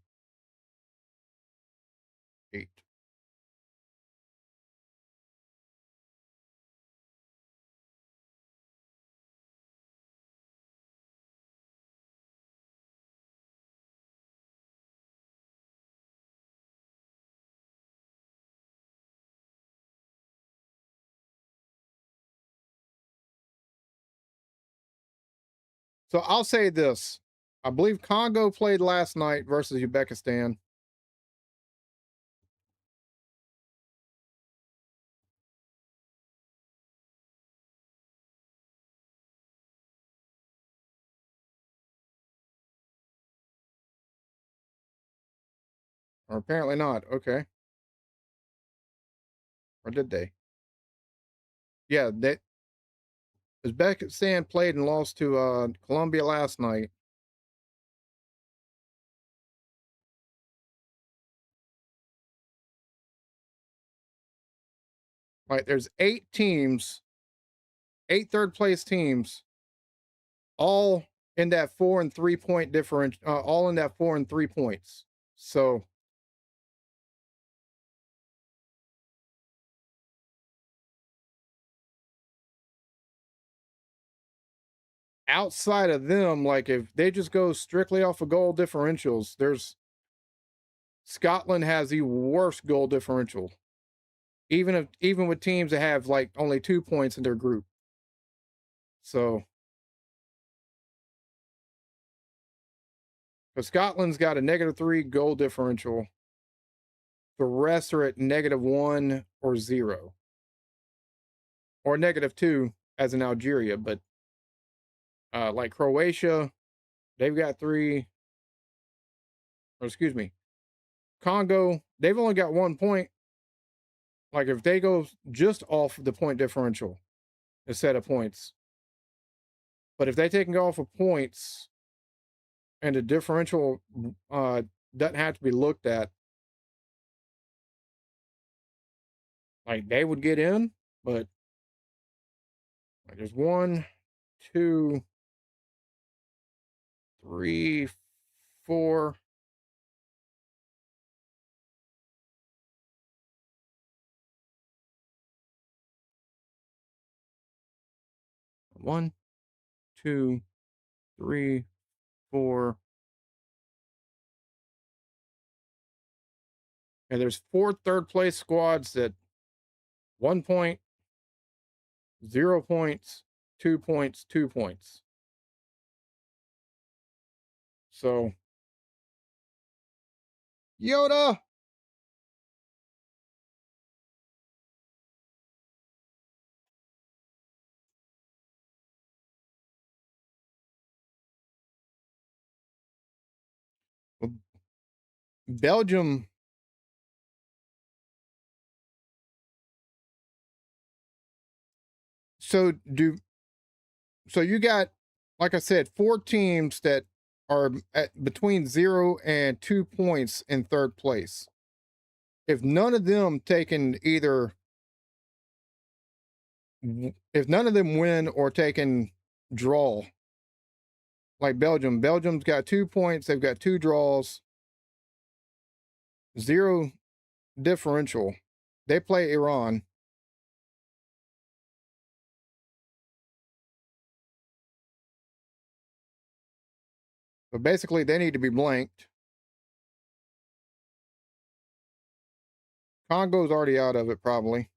8. So I'll say this. I believe Congo played last night versus Uzbekistan. Or apparently not. Okay. Or did they? Yeah, they Uzbekistan played and lost to Colombia last night. Right, there's 8 teams, 8 third place teams, all in that 4 and 3 point difference, all in that 4 and 3 points. So outside of them, like if they just go strictly off of goal differentials, there's Scotland has the worst goal differential. Even with teams that have like only 2 points in their group. So but Scotland's got a -3 goal differential. The rest are at -1 or 0. Or -2 as in Algeria, but like Croatia, they've got 3, or excuse me, Congo, they've only got 1 point. Like if they go just off the point differential, a set of points. But if they take and go off of points and the differential doesn't have to be looked at, like they would get in, but like, there's 1, 2, 3, 4. One, 2, 3, 4. And there's 4 third place squads that 1 point, 0 points, 2 points, 2 points. So Yoda. Belgium. So do so you got, like I said, 4 teams that are at between 0 and 2 points in third place. If none of them taken either, if none of them win or taken draw, like Belgium's got 2 points, they've got 2 draws, 0 differential. They play Iran. But basically, they need to be blanked. Congo's already out of it, probably.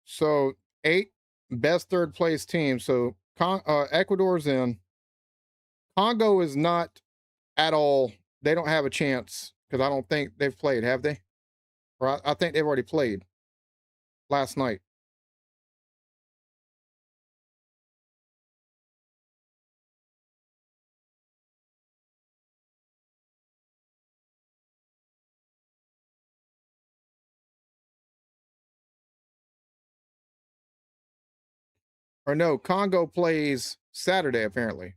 So 8 best third place teams. So Ecuador's in. Congo is not at all. They don't have a chance because I don't think they've played, have they? Or I think they've already played last night. Or no, Congo plays Saturday, apparently.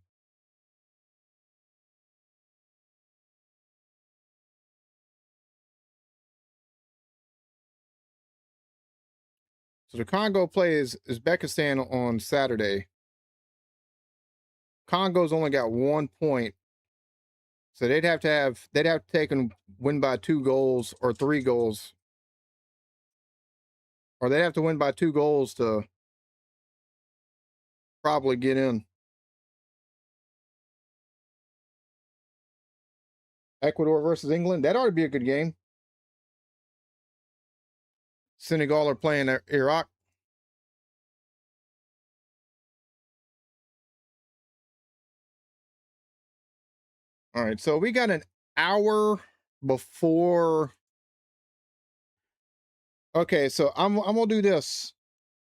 So the Congo plays Uzbekistan on Saturday. Congo's only got 1 point. So they'd have to take and win by 2 goals or 3 goals. Or they'd have to win by 2 goals to probably get in. Ecuador versus England. That ought to be a good game. Senegal are playing Iraq. All right, so we got an hour before. Okay, so I'm gonna do this.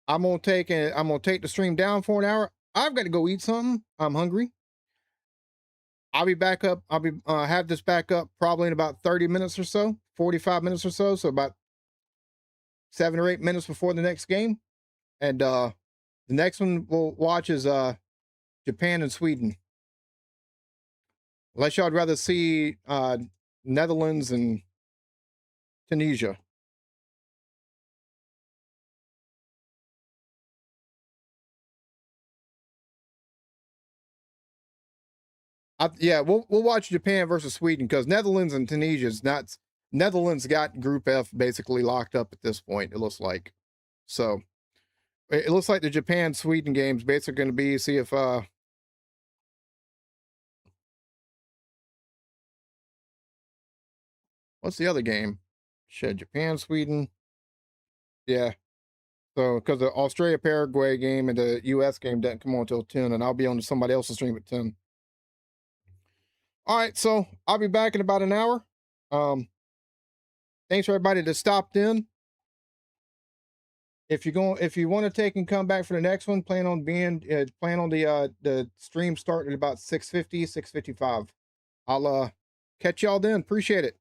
I'm gonna take the stream down for an hour. I've got to go eat something. I'm hungry. I'll be back up. I'll be have this back up probably in about 30 minutes or so, 45 minutes or so. So about 7 or 8 minutes before the next game. And the next one we'll watch is Japan and Sweden. Unless y'all'd rather see Netherlands and Tunisia. Yeah, we'll watch Japan versus Sweden because Netherlands and Tunisia is not. Netherlands got Group F basically locked up at this point. It looks like. So it looks like the Japan Sweden games basically going to be see if what's the other game? Shit, Japan Sweden. Yeah. So because the Australia Paraguay game and the U.S. game doesn't come on until 10, and I'll be on somebody else's stream at 10. All right, so I'll be back in about an hour. Thanks for everybody that stopped in. If you want to take and come back for the next one, plan on the stream starting at about 6:50, 6:55. I'll catch y'all then. Appreciate it.